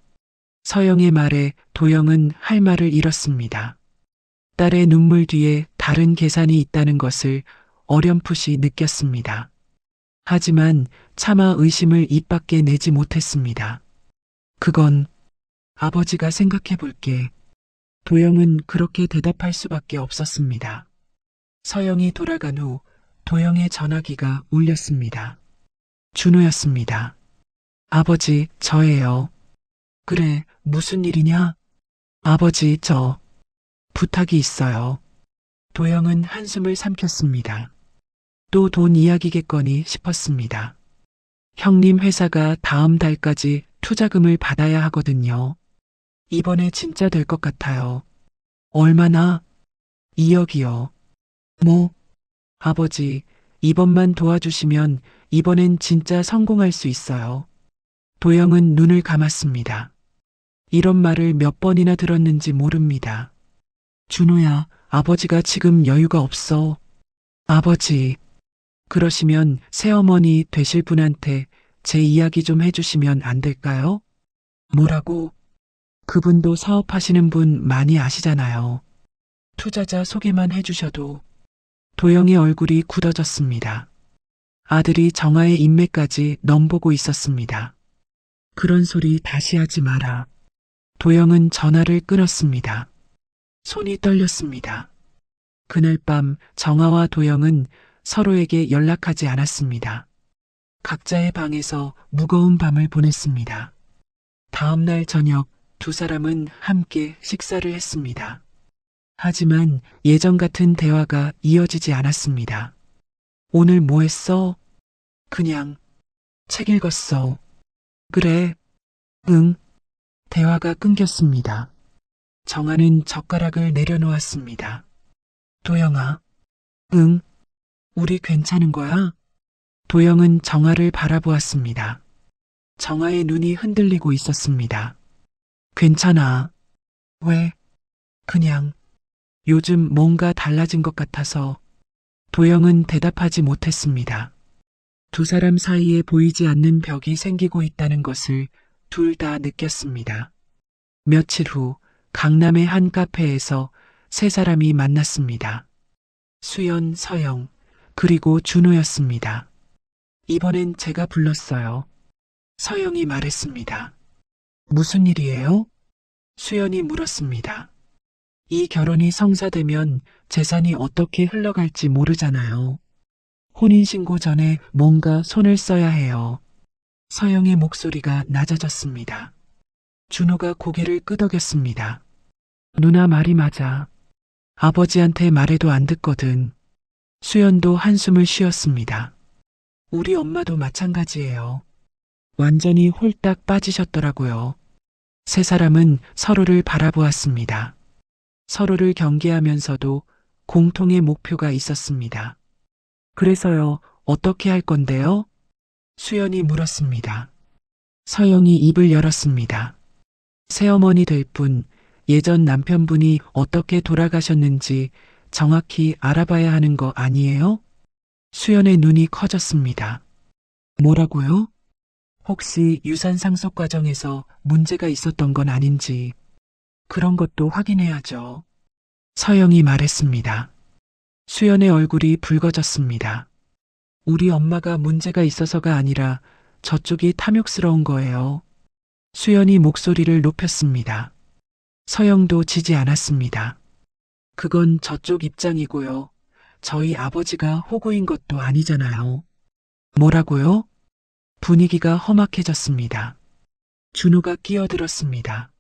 서영의 말에 도영은 할 말을 잃었습니다. 딸의 눈물 뒤에 다른 계산이 있다는 것을 어렴풋이 느꼈습니다. 하지만 차마 의심을 입 밖에 내지 못했습니다. 그건 아버지가 생각해 볼게. 도영은 그렇게 대답할 수밖에 없었습니다. 서영이 돌아간 후 도영의 전화기가 울렸습니다. 준호였습니다. 아버지, 저예요. 그래, 무슨 일이냐? 아버지, 부탁이 있어요. 도영은 한숨을 삼켰습니다. 또 돈 이야기겠거니 싶었습니다. 형님 회사가 다음 달까지 투자금을 받아야 하거든요. 이번에 진짜 될 것 같아요. 얼마나? 2억이요. 뭐? 아버지, 이번만 도와주시면 이번엔 진짜 성공할 수 있어요. 도영은 눈을 감았습니다. 이런 말을 몇 번이나 들었는지 모릅니다. 준호야, 아버지가 지금 여유가 없어. 아버지, 그러시면 새어머니 되실 분한테 제 이야기 좀 해주시면 안 될까요? 뭐라고? 그분도 사업하시는 분 많이 아시잖아요. 투자자 소개만 해주셔도. 도영의 얼굴이 굳어졌습니다. 아들이 정아의 인맥까지 넘보고 있었습니다. 그런 소리 다시 하지 마라. 도영은 전화를 끊었습니다. 손이 떨렸습니다. 그날 밤 정아와 도영은 서로에게 연락하지 않았습니다. 각자의 방에서 무거운 밤을 보냈습니다. 다음 날 저녁 두 사람은 함께 식사를 했습니다. 하지만 예전 같은 대화가 이어지지 않았습니다. 오늘 뭐 했어? 그냥 책 읽었어. 그래. 응. 대화가 끊겼습니다. 정아는 젓가락을 내려놓았습니다. 도영아. 응. 우리 괜찮은 거야? 도영은 정아를 바라보았습니다. 정아의 눈이 흔들리고 있었습니다. 괜찮아. 왜? 그냥 요즘 뭔가 달라진 것 같아서. 도영은 대답하지 못했습니다. 두 사람 사이에 보이지 않는 벽이 생기고 있다는 것을 둘 다 느꼈습니다. 며칠 후 강남의 한 카페에서 세 사람이 만났습니다. 수연, 서영, 그리고 준호였습니다. 이번엔 제가 불렀어요. 서영이 말했습니다. 무슨 일이에요? 수연이 물었습니다. 이 결혼이 성사되면 재산이 어떻게 흘러갈지 모르잖아요. 혼인신고 전에 뭔가 손을 써야 해요. 서영의 목소리가 낮아졌습니다. 준호가 고개를 끄덕였습니다. 누나 말이 맞아. 아버지한테 말해도 안 듣거든. 수연도 한숨을 쉬었습니다. 우리 엄마도 마찬가지예요. 완전히 홀딱 빠지셨더라고요. 세 사람은 서로를 바라보았습니다. 서로를 경계하면서도 공통의 목표가 있었습니다. 그래서요, 어떻게 할 건데요? 수연이 물었습니다. 서영이 입을 열었습니다. 새어머니 될 뿐 예전 남편분이 어떻게 돌아가셨는지 정확히 알아봐야 하는 거 아니에요? 수연의 눈이 커졌습니다. 뭐라고요? 혹시 유산 상속 과정에서 문제가 있었던 건 아닌지 그런 것도 확인해야죠. 서영이 말했습니다. 수연의 얼굴이 붉어졌습니다. 우리 엄마가 문제가 있어서가 아니라 저쪽이 탐욕스러운 거예요. 수연이 목소리를 높였습니다. 서영도 지지 않았습니다. 그건 저쪽 입장이고요. 저희 아버지가 호구인 것도 아니잖아요. 뭐라고요? 분위기가 험악해졌습니다. 준호가 끼어들었습니다.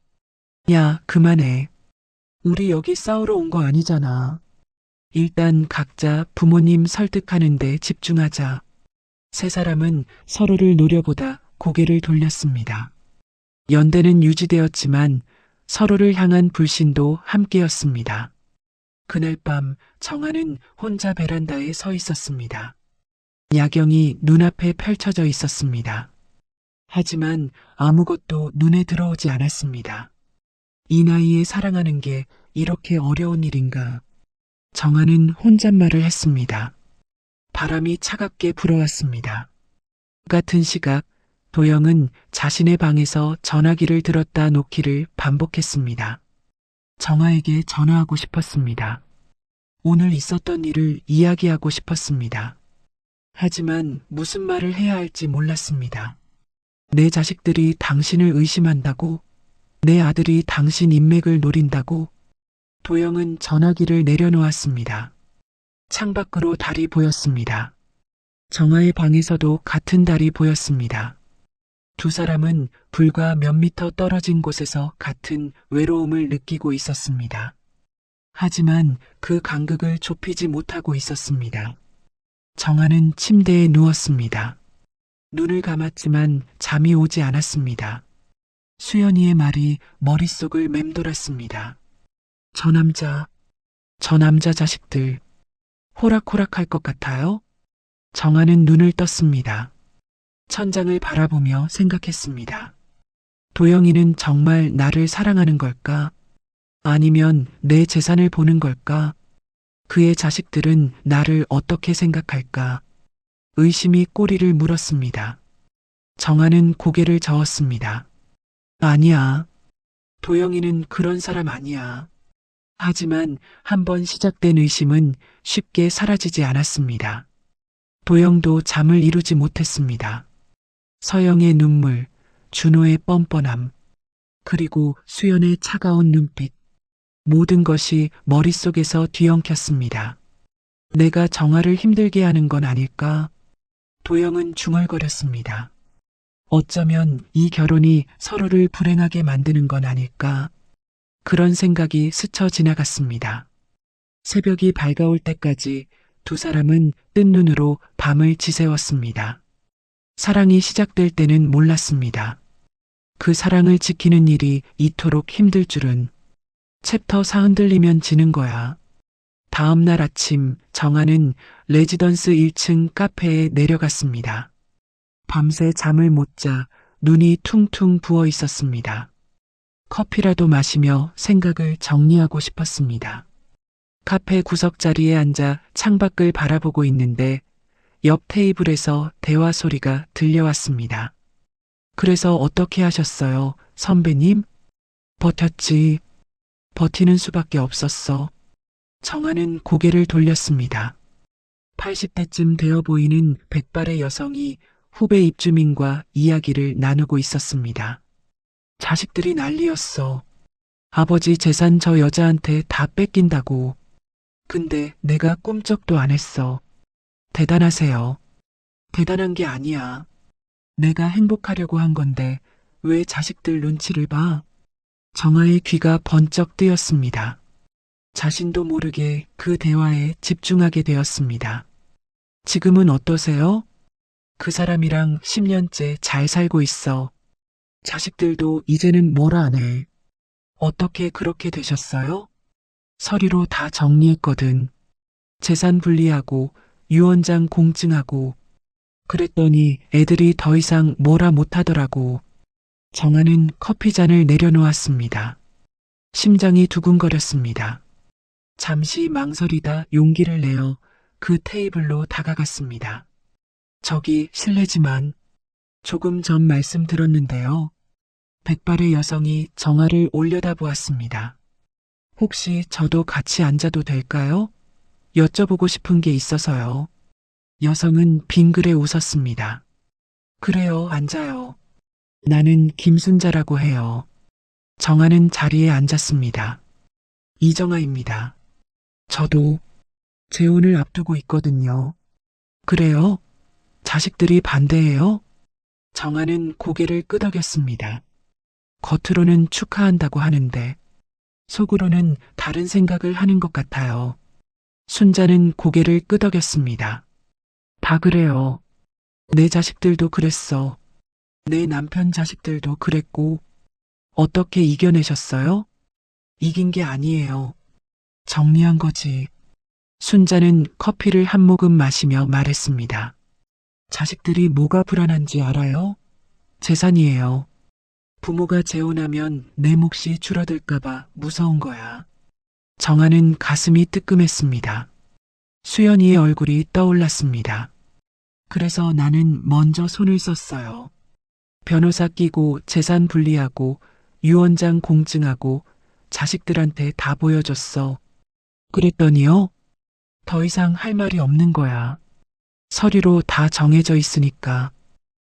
야, 그만해. 우리 여기 싸우러 온 거 아니잖아. 일단 각자 부모님 설득하는 데 집중하자. 세 사람은 서로를 노려보다 고개를 돌렸습니다. 연대는 유지되었지만 서로를 향한 불신도 함께였습니다. 그날 밤 정아는 혼자 베란다에 서 있었습니다. 야경이 눈앞에 펼쳐져 있었습니다. 하지만 아무것도 눈에 들어오지 않았습니다. 이 나이에 사랑하는 게 이렇게 어려운 일인가. 정아는 혼잣말을 했습니다. 바람이 차갑게 불어왔습니다. 같은 시각 도영은 자신의 방에서 전화기를 들었다 놓기를 반복했습니다. 정아에게 전화하고 싶었습니다. 오늘 있었던 일을 이야기하고 싶었습니다. 하지만 무슨 말을 해야 할지 몰랐습니다. 내 자식들이 당신을 의심한다고? 내 아들이 당신 인맥을 노린다고? 도영은 전화기를 내려놓았습니다. 창밖으로 달이 보였습니다. 정아의 방에서도 같은 달이 보였습니다. 두 사람은 불과 몇 미터 떨어진 곳에서 같은 외로움을 느끼고 있었습니다. 하지만 그 간극을 좁히지 못하고 있었습니다. 정아는 침대에 누웠습니다. 눈을 감았지만 잠이 오지 않았습니다. 수연이의 말이 머릿속을 맴돌았습니다. 저 남자 자식들, 호락호락할 것 같아요? 정아는 눈을 떴습니다. 천장을 바라보며 생각했습니다. 도영이는 정말 나를 사랑하는 걸까? 아니면 내 재산을 보는 걸까? 그의 자식들은 나를 어떻게 생각할까? 의심이 꼬리를 물었습니다. 정아는 고개를 저었습니다. 아니야. 도영이는 그런 사람 아니야. 하지만 한번 시작된 의심은 쉽게 사라지지 않았습니다. 도영도 잠을 이루지 못했습니다. 서영의 눈물, 준호의 뻔뻔함, 그리고 수연의 차가운 눈빛. 모든 것이 머릿속에서 뒤엉켰습니다. 내가 정아를 힘들게 하는 건 아닐까? 도영은 중얼거렸습니다. 어쩌면 이 결혼이 서로를 불행하게 만드는 건 아닐까? 그런 생각이 스쳐 지나갔습니다. 새벽이 밝아올 때까지 두 사람은 뜬 눈으로 밤을 지새웠습니다. 사랑이 시작될 때는 몰랐습니다. 그 사랑을 지키는 일이 이토록 힘들 줄은. 챕터 4 흔들리면 지는 거야. 다음 날 아침 정아는 레지던스 1층 카페에 내려갔습니다. 밤새 잠을 못 자 눈이 퉁퉁 부어 있었습니다. 커피라도 마시며 생각을 정리하고 싶었습니다. 카페 구석자리에 앉아 창밖을 바라보고 있는데 옆 테이블에서 대화 소리가 들려왔습니다. 그래서 어떻게 하셨어요, 선배님? 버텼지. 버티는 수밖에 없었어. 정아는 고개를 돌렸습니다. 80대쯤 되어 보이는 백발의 여성이 후배 입주민과 이야기를 나누고 있었습니다. 자식들이 난리였어. 아버지 재산 저 여자한테 다 뺏긴다고. 근데 내가 꿈쩍도 안 했어. 대단하세요. 대단한 게 아니야. 내가 행복하려고 한 건데 왜 자식들 눈치를 봐? 정아의 귀가 번쩍 뜨였습니다. 자신도 모르게 그 대화에 집중하게 되었습니다. 지금은 어떠세요? 그 사람이랑 10년째 잘 살고 있어. 자식들도 이제는 뭐라 안 해. 어떻게 그렇게 되셨어요? 서류로 다 정리했거든. 재산 분리하고 유언장 공증하고. 그랬더니 애들이 더 이상 뭐라 못하더라고. 정아는 커피잔을 내려놓았습니다. 심장이 두근거렸습니다. 잠시 망설이다 용기를 내어 그 테이블로 다가갔습니다. 저기 실례지만 조금 전 말씀 들었는데요. 백발의 여성이 정아를 올려다보았습니다. 혹시 저도 같이 앉아도 될까요? 여쭤보고 싶은 게 있어서요. 여성은 빙그레 웃었습니다. 그래요, 앉아요. 나는 김순자라고 해요. 정아는 자리에 앉았습니다. 이정아입니다. 저도 재혼을 앞두고 있거든요. 그래요? 자식들이 반대해요? 정아는 고개를 끄덕였습니다. 겉으로는 축하한다고 하는데 속으로는 다른 생각을 하는 것 같아요. 순자는 고개를 끄덕였습니다. 다 그래요. 내 자식들도 그랬어. 내 남편 자식들도 그랬고. 어떻게 이겨내셨어요? 이긴 게 아니에요. 정리한 거지. 순자는 커피를 한 모금 마시며 말했습니다. 자식들이 뭐가 불안한지 알아요? 재산이에요. 부모가 재혼하면 내 몫이 줄어들까봐 무서운 거야. 정아는 가슴이 뜨끔했습니다. 수연이의 얼굴이 떠올랐습니다. 그래서 나는 먼저 손을 썼어요. 변호사 끼고 재산 분리하고 유언장 공증하고 자식들한테 다 보여줬어. 그랬더니요? 더 이상 할 말이 없는 거야. 서류로 다 정해져 있으니까.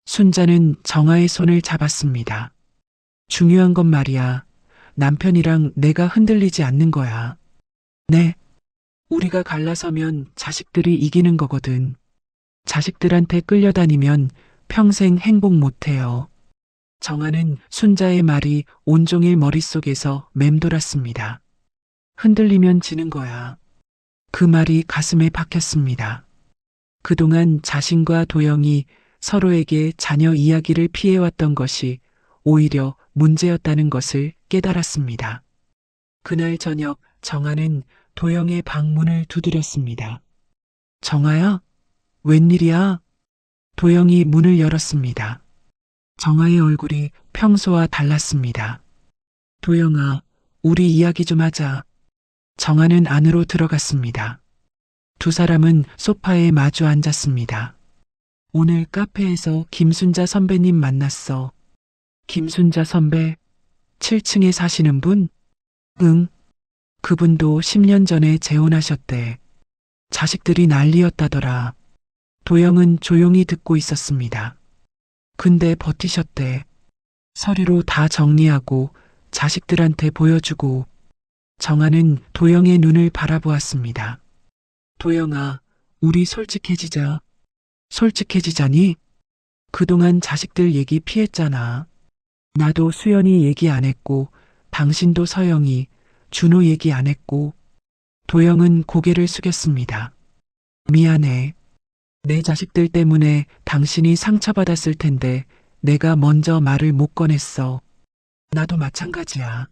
순자는 정아의 손을 잡았습니다. 중요한 건 말이야. 남편이랑 내가 흔들리지 않는 거야. 네. 우리가 갈라서면 자식들이 이기는 거거든. 자식들한테 끌려다니면 평생 행복 못해요. 정아는 순자의 말이 온종일 머릿속에서 맴돌았습니다. 흔들리면 지는 거야. 그 말이 가슴에 박혔습니다. 그동안 자신과 도영이 서로에게 자녀 이야기를 피해왔던 것이 오히려 문제였다는 것을 깨달았습니다. 그날 저녁 정아는 도영의 방문을 두드렸습니다. 정아야? 웬일이야? 도영이 문을 열었습니다. 정아의 얼굴이 평소와 달랐습니다. 도영아, 우리 이야기 좀 하자. 정아는 안으로 들어갔습니다. 두 사람은 소파에 마주 앉았습니다. 오늘 카페에서 김순자 선배님 만났어. 김순자 선배? 7층에 사시는 분? 응. 그분도 10년 전에 재혼하셨대. 자식들이 난리였다더라. 도영은 조용히 듣고 있었습니다. 근데 버티셨대. 서류로 다 정리하고 자식들한테 보여주고. 정아는 도영의 눈을 바라보았습니다. 도영아, 우리 솔직해지자. 솔직해지자니? 그동안 자식들 얘기 피했잖아. 나도 수연이 얘기 안 했고, 당신도 서영이, 준호 얘기 안 했고. 도영은 고개를 숙였습니다. 미안해. 내 자식들 때문에 당신이 상처받았을 텐데 내가 먼저 말을 못 꺼냈어. 나도 마찬가지야.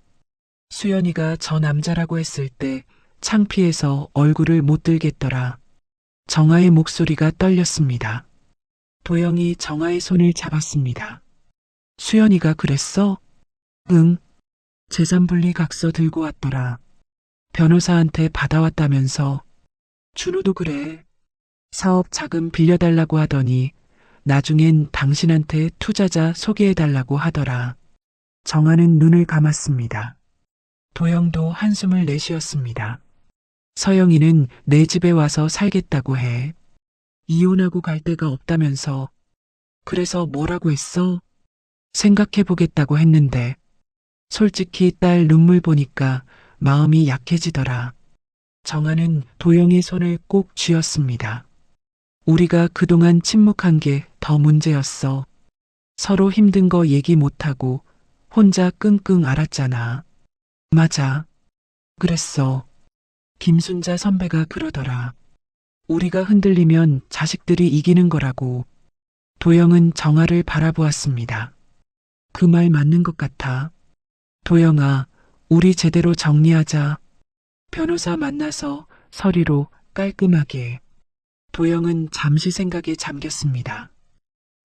수연이가 저 남자라고 했을 때 창피해서 얼굴을 못 들겠더라. 정아의 목소리가 떨렸습니다. 도영이 정아의 손을 잡았습니다. 수연이가 그랬어? 응. 재산분리각서 들고 왔더라. 변호사한테 받아왔다면서. 준호도 그래. 사업 자금 빌려달라고 하더니 나중엔 당신한테 투자자 소개해달라고 하더라. 정아는 눈을 감았습니다. 도영도 한숨을 내쉬었습니다. 서영이는 내 집에 와서 살겠다고 해. 이혼하고 갈 데가 없다면서. 그래서 뭐라고 했어? 생각해보겠다고 했는데. 솔직히 딸 눈물 보니까 마음이 약해지더라. 정아는 도영의 손을 꼭 쥐었습니다. 우리가 그동안 침묵한 게 더 문제였어. 서로 힘든 거 얘기 못하고 혼자 끙끙 앓았잖아. 맞아. 그랬어. 김순자 선배가 그러더라. 우리가 흔들리면 자식들이 이기는 거라고. 도영은 정아를 바라보았습니다. 그 말 맞는 것 같아. 도영아, 우리 제대로 정리하자. 변호사 만나서 서류로 깔끔하게. 도영은 잠시 생각에 잠겼습니다.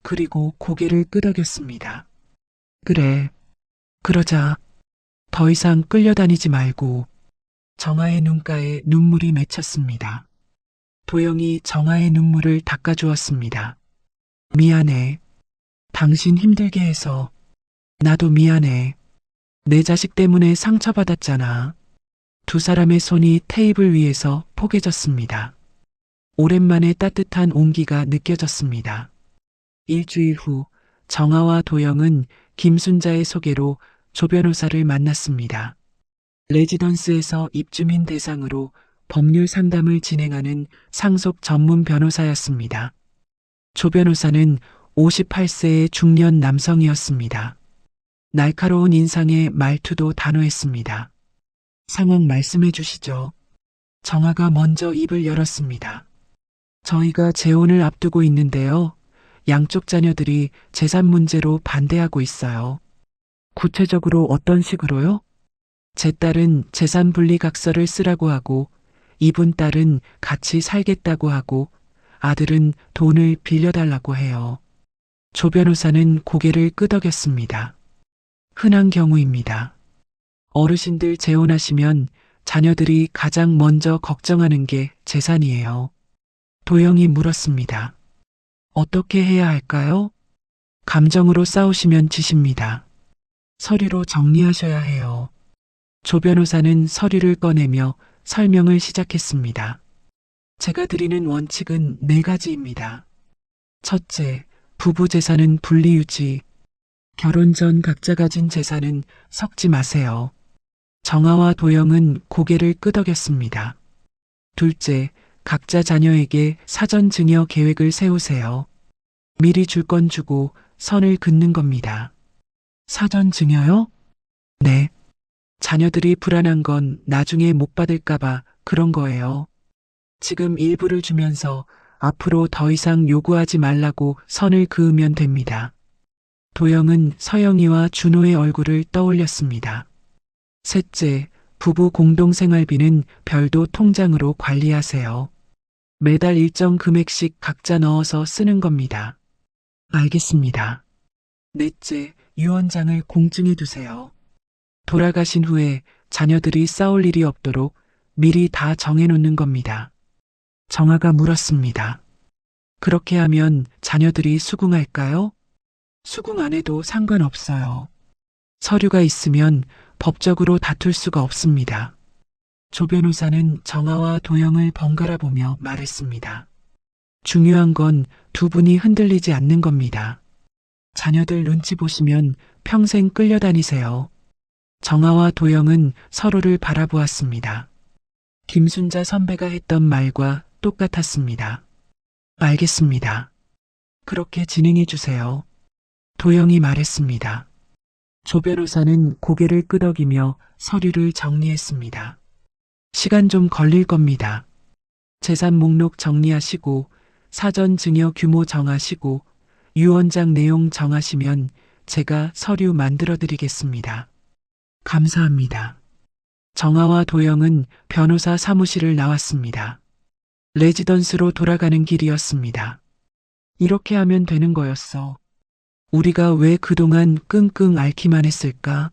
그리고 고개를 끄덕였습니다. 그래. 그러자. 더 이상 끌려다니지 말고. 정아의 눈가에 눈물이 맺혔습니다. 도영이 정아의 눈물을 닦아주었습니다. 미안해. 당신 힘들게 해서. 나도 미안해. 내 자식 때문에 상처받았잖아. 두 사람의 손이 테이블 위에서 포개졌습니다. 오랜만에 따뜻한 온기가 느껴졌습니다. 일주일 후 정아와 도영은 김순자의 소개로 조 변호사를 만났습니다. 레지던스에서 입주민 대상으로 법률 상담을 진행하는 상속 전문 변호사였습니다. 조 변호사는 58세의 중년 남성이었습니다. 날카로운 인상에 말투도 단호했습니다. 상황 말씀해 주시죠. 정아가 먼저 입을 열었습니다. 저희가 재혼을 앞두고 있는데요. 양쪽 자녀들이 재산 문제로 반대하고 있어요. 구체적으로 어떤 식으로요? 제 딸은 재산 분리 각서를 쓰라고 하고 이분 딸은 같이 살겠다고 하고 아들은 돈을 빌려달라고 해요. 조 변호사는 고개를 끄덕였습니다. 흔한 경우입니다. 어르신들 재혼하시면 자녀들이 가장 먼저 걱정하는 게 재산이에요. 도영이 물었습니다. 어떻게 해야 할까요? 감정으로 싸우시면 지십니다. 서류로 정리하셔야 해요. 조 변호사는 서류를 꺼내며 설명을 시작했습니다. 제가 드리는 원칙은 4가지입니다. 첫째, 부부 재산은 분리유지. 결혼 전 각자 가진 재산은 섞지 마세요. 정아와 도영은 고개를 끄덕였습니다. 둘째, 각자 자녀에게 사전 증여 계획을 세우세요. 미리 줄 건 주고 선을 긋는 겁니다. 사전 증여요? 네. 자녀들이 불안한 건 나중에 못 받을까봐 그런 거예요. 지금 일부를 주면서 앞으로 더 이상 요구하지 말라고 선을 그으면 됩니다. 도영은 서영이와 준호의 얼굴을 떠올렸습니다. 셋째, 부부 공동생활비는 별도 통장으로 관리하세요. 매달 일정 금액씩 각자 넣어서 쓰는 겁니다. 알겠습니다. 넷째, 유언장을 공증해 두세요. 돌아가신 후에 자녀들이 싸울 일이 없도록 미리 다 정해놓는 겁니다. 정아가 물었습니다. 그렇게 하면 자녀들이 수긍할까요? 수긍 안 해도 상관없어요. 서류가 있으면 법적으로 다툴 수가 없습니다. 조 변호사는 정아와 도영을 번갈아 보며 말했습니다. 중요한 건 두 분이 흔들리지 않는 겁니다. 자녀들 눈치 보시면 평생 끌려다니세요. 정아와 도영은 서로를 바라보았습니다. 김순자 선배가 했던 말과 똑같았습니다. 알겠습니다. 그렇게 진행해 주세요. 도영이 말했습니다. 조 변호사는 고개를 끄덕이며 서류를 정리했습니다. 시간 좀 걸릴 겁니다. 재산 목록 정리하시고 사전 증여 규모 정하시고 유언장 내용 정하시면 제가 서류 만들어 드리겠습니다. 감사합니다. 정아와 도영은 변호사 사무실을 나왔습니다. 레지던스로 돌아가는 길이었습니다. 이렇게 하면 되는 거였어. 우리가 왜 그동안 끙끙 앓기만 했을까?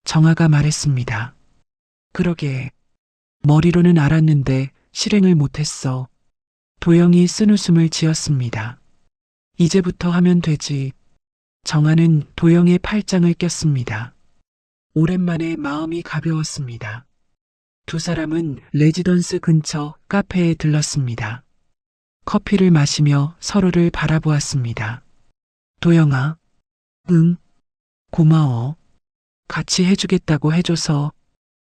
정아가 말했습니다. 그러게. 머리로는 알았는데 실행을 못했어. 도영이 쓴웃음을 지었습니다. 이제부터 하면 되지. 정아는 도영의 팔짱을 꼈습니다. 오랜만에 마음이 가벼웠습니다. 두 사람은 레지던스 근처 카페에 들렀습니다. 커피를 마시며 서로를 바라보았습니다. 도영아, 응, 고마워. 같이 해주겠다고 해줘서.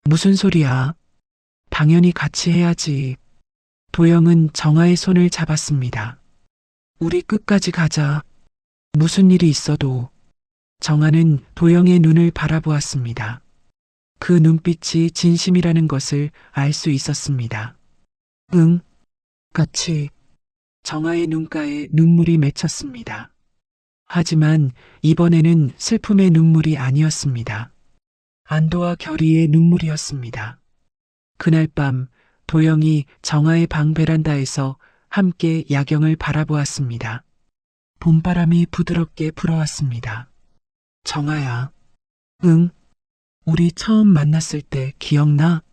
무슨 소리야? 당연히 같이 해야지. 도영은 정아의 손을 잡았습니다. 우리 끝까지 가자. 무슨 일이 있어도. 정아는 도영의 눈을 바라보았습니다. 그 눈빛이 진심이라는 것을 알 수 있었습니다. 응, 같이. 정아의 눈가에 눈물이 맺혔습니다. 하지만 이번에는 슬픔의 눈물이 아니었습니다. 안도와 결의의 눈물이었습니다. 그날 밤 도영이 정아의 방 베란다에서 함께 야경을 바라보았습니다. 봄바람이 부드럽게 불어왔습니다. 정아야. 응. 우리 처음 만났을 때 기억나?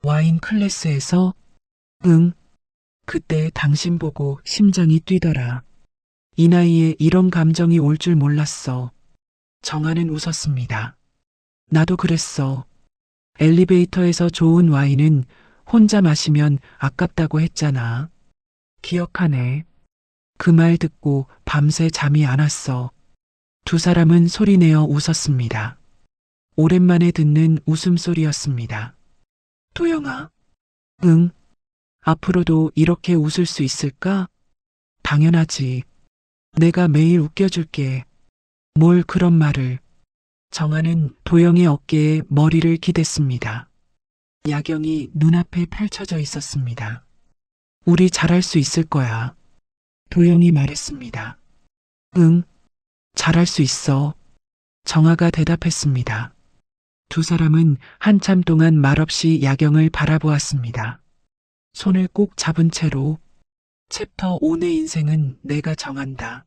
와인 클래스에서? 응. 그때 당신 보고 심장이 뛰더라. 이 나이에 이런 감정이 올 줄 몰랐어. 정아는 웃었습니다. 나도 그랬어. 엘리베이터에서 좋은 와인은 혼자 마시면 아깝다고 했잖아. 기억하네. 그 말 듣고 밤새 잠이 안 왔어. 두 사람은 소리내어 웃었습니다. 오랜만에 듣는 웃음소리였습니다. 도영아. 응. 앞으로도 이렇게 웃을 수 있을까? 당연하지. 내가 매일 웃겨줄게. 뭘 그런 말을. 정아는 도영의 어깨에 머리를 기댔습니다. 야경이 눈앞에 펼쳐져 있었습니다. 우리 잘할 수 있을 거야. 도영이 말했습니다. 응, 잘할 수 있어. 정아가 대답했습니다. 두 사람은 한참 동안 말없이 야경을 바라보았습니다. 손을 꼭 잡은 채로 챕터 5의 인생은 내가 정한다.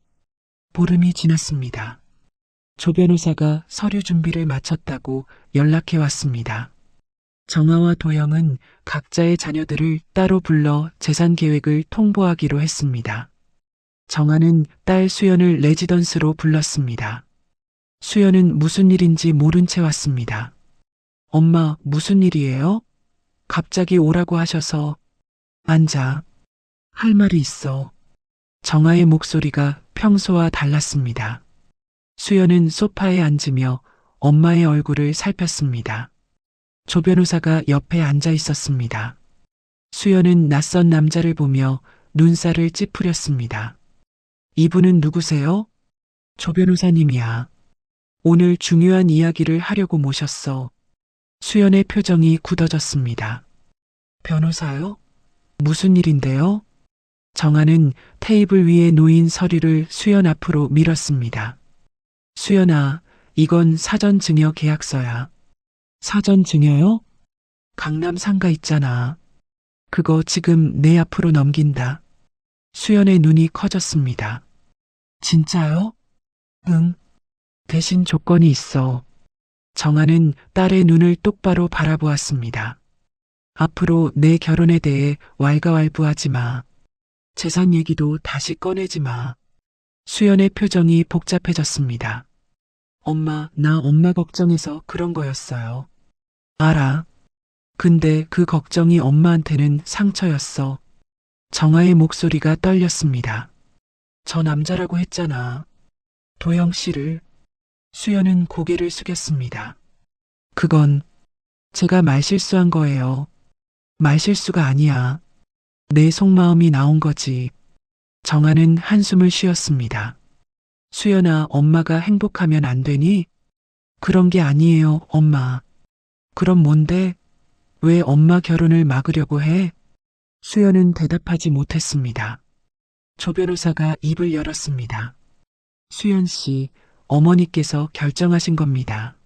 보름이 지났습니다. 조 변호사가 서류 준비를 마쳤다고 연락해 왔습니다. 정아와 도영은 각자의 자녀들을 따로 불러 재산 계획을 통보하기로 했습니다. 정아는 딸 수연을 레지던스로 불렀습니다. 수연은 무슨 일인지 모른 채 왔습니다. 엄마, 무슨 일이에요? 갑자기 오라고 하셔서. 앉아. 할 말이 있어. 정아의 목소리가 평소와 달랐습니다. 수연은 소파에 앉으며 엄마의 얼굴을 살폈습니다. 조 변호사가 옆에 앉아 있었습니다. 수연은 낯선 남자를 보며 눈살을 찌푸렸습니다. 이분은 누구세요? 조 변호사님이야. 오늘 중요한 이야기를 하려고 모셨어. 수연의 표정이 굳어졌습니다. 변호사요? 무슨 일인데요? 정아는 테이블 위에 놓인 서류를 수연 앞으로 밀었습니다. 수연아, 이건 사전 증여 계약서야. 사전 증여요? 강남 상가 있잖아. 그거 지금 내 앞으로 넘긴다. 수연의 눈이 커졌습니다. 진짜요? 응. 대신 조건이 있어. 정아는 딸의 눈을 똑바로 바라보았습니다. 앞으로 내 결혼에 대해 왈가왈부하지 마. 재산 얘기도 다시 꺼내지 마. 수연의 표정이 복잡해졌습니다. 엄마, 나 엄마 걱정해서 그런 거였어요. 알아. 근데 그 걱정이 엄마한테는 상처였어. 정아의 목소리가 떨렸습니다. 저 남자라고 했잖아. 도영 씨를. 수연은 고개를 숙였습니다. 그건 제가 말실수한 거예요. 말실수가 아니야. 내 속마음이 나온 거지. 정아는 한숨을 쉬었습니다. 수연아, 엄마가 행복하면 안 되니? 그런 게 아니에요, 엄마. 그럼 뭔데? 왜 엄마 결혼을 막으려고 해? 수연은 대답하지 못했습니다. 조 변호사가 입을 열었습니다. 수연 씨, 어머니께서 결정하신 겁니다.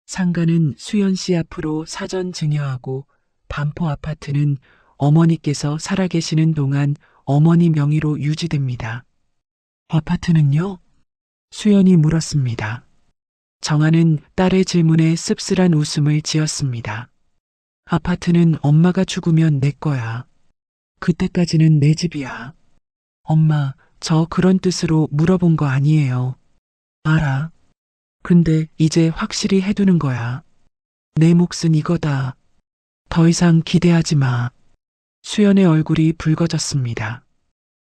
상가는 수연 씨 앞으로 사전 증여하고 반포 아파트는 어머니께서 살아계시는 동안 어머니 명의로 유지됩니다. 아파트는요? 수연이 물었습니다. 정아는 딸의 질문에 씁쓸한 웃음을 지었습니다. 아파트는 엄마가 죽으면 내 거야. 그때까지는 내 집이야. 엄마, 저 그런 뜻으로 물어본 거 아니에요. 알아. 근데 이제 확실히 해두는 거야. 내 몫은 이거다. 더 이상 기대하지 마. 수연의 얼굴이 붉어졌습니다.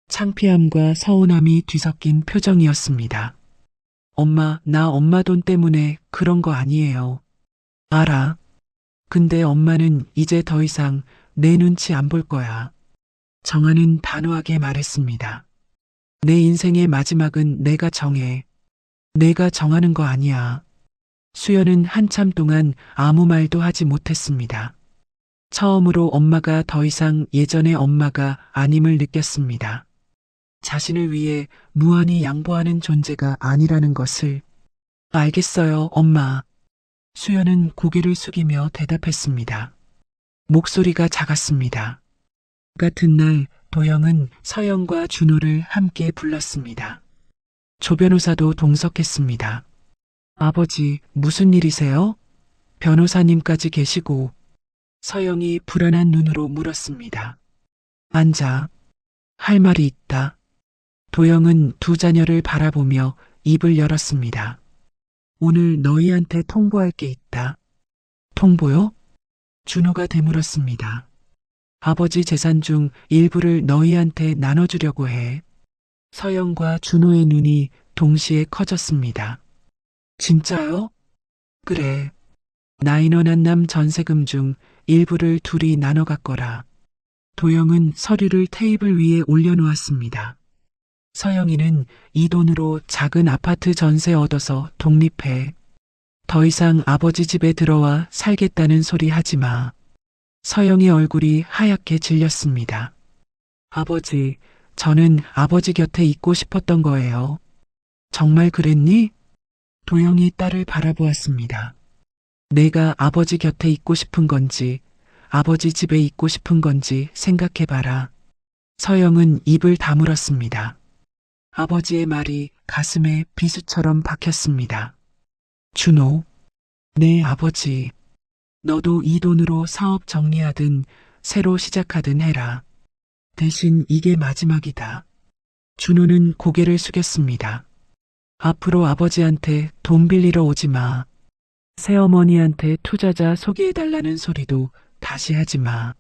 창피함과 서운함이 뒤섞인 표정이었습니다. 엄마, 나 엄마 돈 때문에 그런 거 아니에요. 알아. 근데 엄마는 이제 더 이상 내 눈치 안 볼 거야. 정아는 단호하게 말했습니다. 내 인생의 마지막은 내가 정해. 내가 정하는 거 아니야. 수연은 한참 동안 아무 말도 하지 못했습니다. 처음으로 엄마가 더 이상 예전의 엄마가 아님을 느꼈습니다. 자신을 위해 무한히 양보하는 존재가 아니라는 것을. 알겠어요, 엄마. 수연은 고개를 숙이며 대답했습니다. 목소리가 작았습니다. 같은 날 도영은 서영과 준호를 함께 불렀습니다. 조 변호사도 동석했습니다. 아버지, 무슨 일이세요? 변호사님까지 계시고. 서영이 불안한 눈으로 물었습니다. 앉아. 할 말이 있다. 도영은 두 자녀를 바라보며 입을 열었습니다. 오늘 너희한테 통보할 게 있다. 통보요? 준호가 되물었습니다. 아버지 재산 중 일부를 너희한테 나눠주려고 해. 서영과 준호의 눈이 동시에 커졌습니다. 진짜요? 그래. 나인원 남 전세금 중 일부를 둘이 나눠 갖거라. 도영은 서류를 테이블 위에 올려놓았습니다. 서영이는 이 돈으로 작은 아파트 전세 얻어서 독립해. 더 이상 아버지 집에 들어와 살겠다는 소리 하지 마. 서영이 얼굴이 하얗게 질렸습니다. 아버지, 저는 아버지 곁에 있고 싶었던 거예요. 정말 그랬니? 도영이 딸을 바라보았습니다. 내가 아버지 곁에 있고 싶은 건지, 아버지 집에 있고 싶은 건지 생각해봐라. 서영은 입을 다물었습니다. 아버지의 말이 가슴에 비수처럼 박혔습니다. 준호, 네 아버지. 너도 이 돈으로 사업 정리하든 새로 시작하든 해라. 대신 이게 마지막이다. 준호는 고개를 숙였습니다. 앞으로 아버지한테 돈 빌리러 오지 마. 새어머니한테 투자자 소개해달라는 소리도 다시 하지 마.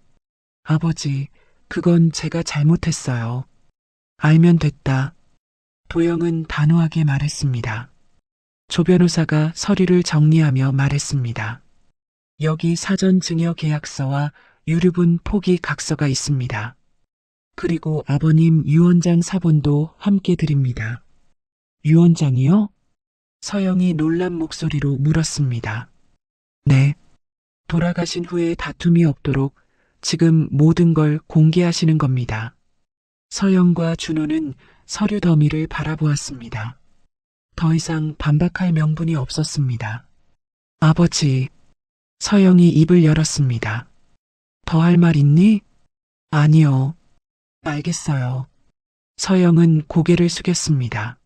아버지, 그건 제가 잘못했어요. 알면 됐다. 도영은 단호하게 말했습니다. 조 변호사가 서류를 정리하며 말했습니다. 여기 사전 증여 계약서와 유류분 포기 각서가 있습니다. 그리고 아버님 유언장 사본도 함께 드립니다. 유언장이요? 서영이 놀란 목소리로 물었습니다. 네. 돌아가신 후에 다툼이 없도록 지금 모든 걸 공개하시는 겁니다. 서영과 준호는 서류 더미를 바라보았습니다. 더 이상 반박할 명분이 없었습니다. 아버지, 서영이 입을 열었습니다. 더 할 말 있니? 아니요. 알겠어요. 서영은 고개를 숙였습니다.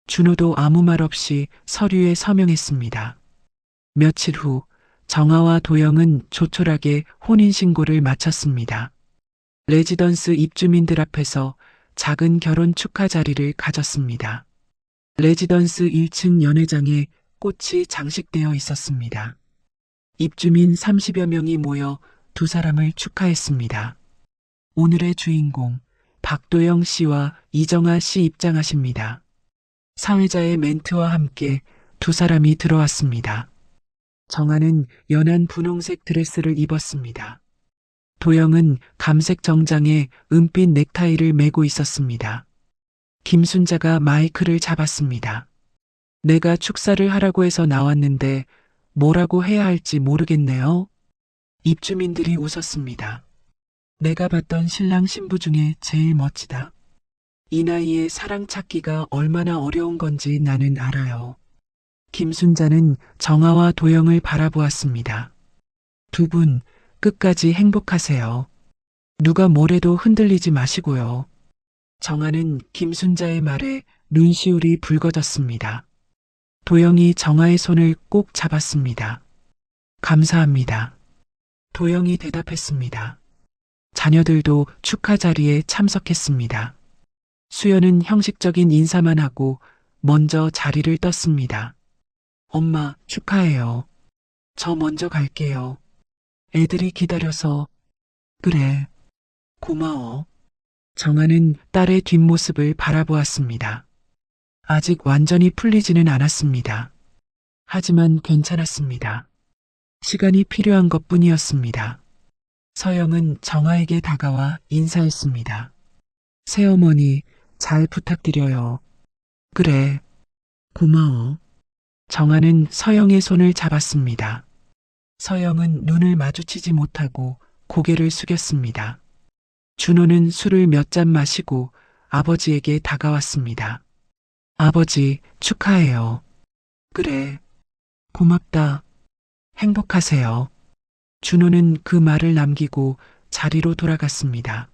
준호도 아무 말 없이 서류에 서명했습니다. 며칠 후 정아와 도영은 조촐하게 혼인신고를 마쳤습니다. 레지던스 입주민들 앞에서 작은 결혼 축하 자리를 가졌습니다. 레지던스 1층 연회장에 꽃이 장식되어 있었습니다. 입주민 30여 명이 모여 두 사람을 축하했습니다. 오늘의 주인공 박도영 씨와 이정아 씨 입장하십니다. 사회자의 멘트와 함께 두 사람이 들어왔습니다. 정아는 연한 분홍색 드레스를 입었습니다. 도영은 감색 정장에 은빛 넥타이를 메고 있었습니다. 김순자가 마이크를 잡았습니다. 내가 축사를 하라고 해서 나왔는데 뭐라고 해야 할지 모르겠네요. 입주민들이 웃었습니다. 내가 봤던 신랑 신부 중에 제일 멋지다. 이 나이에 사랑 찾기가 얼마나 어려운 건지 나는 알아요. 김순자는 정아와 도영을 바라보았습니다. 두 분 끝까지 행복하세요. 누가 뭐래도 흔들리지 마시고요. 정아는 김순자의 말에 눈시울이 붉어졌습니다. 도영이 정아의 손을 꼭 잡았습니다. 감사합니다. 도영이 대답했습니다. 자녀들도 축하 자리에 참석했습니다. 수연은 형식적인 인사만 하고 먼저 자리를 떴습니다. 엄마, 축하해요. 저 먼저 갈게요. 애들이 기다려서. 그래. 고마워. 정아는 딸의 뒷모습을 바라보았습니다. 아직 완전히 풀리지는 않았습니다. 하지만 괜찮았습니다. 시간이 필요한 것뿐이었습니다. 서영은 정아에게 다가와 인사했습니다. 새어머니, 잘 부탁드려요. 그래. 고마워. 정아는 서영의 손을 잡았습니다. 서영은 눈을 마주치지 못하고 고개를 숙였습니다. 준호는 술을 몇 잔 마시고 아버지에게 다가왔습니다. 아버지, 축하해요. 그래. 고맙다. 행복하세요. 준호는 그 말을 남기고 자리로 돌아갔습니다.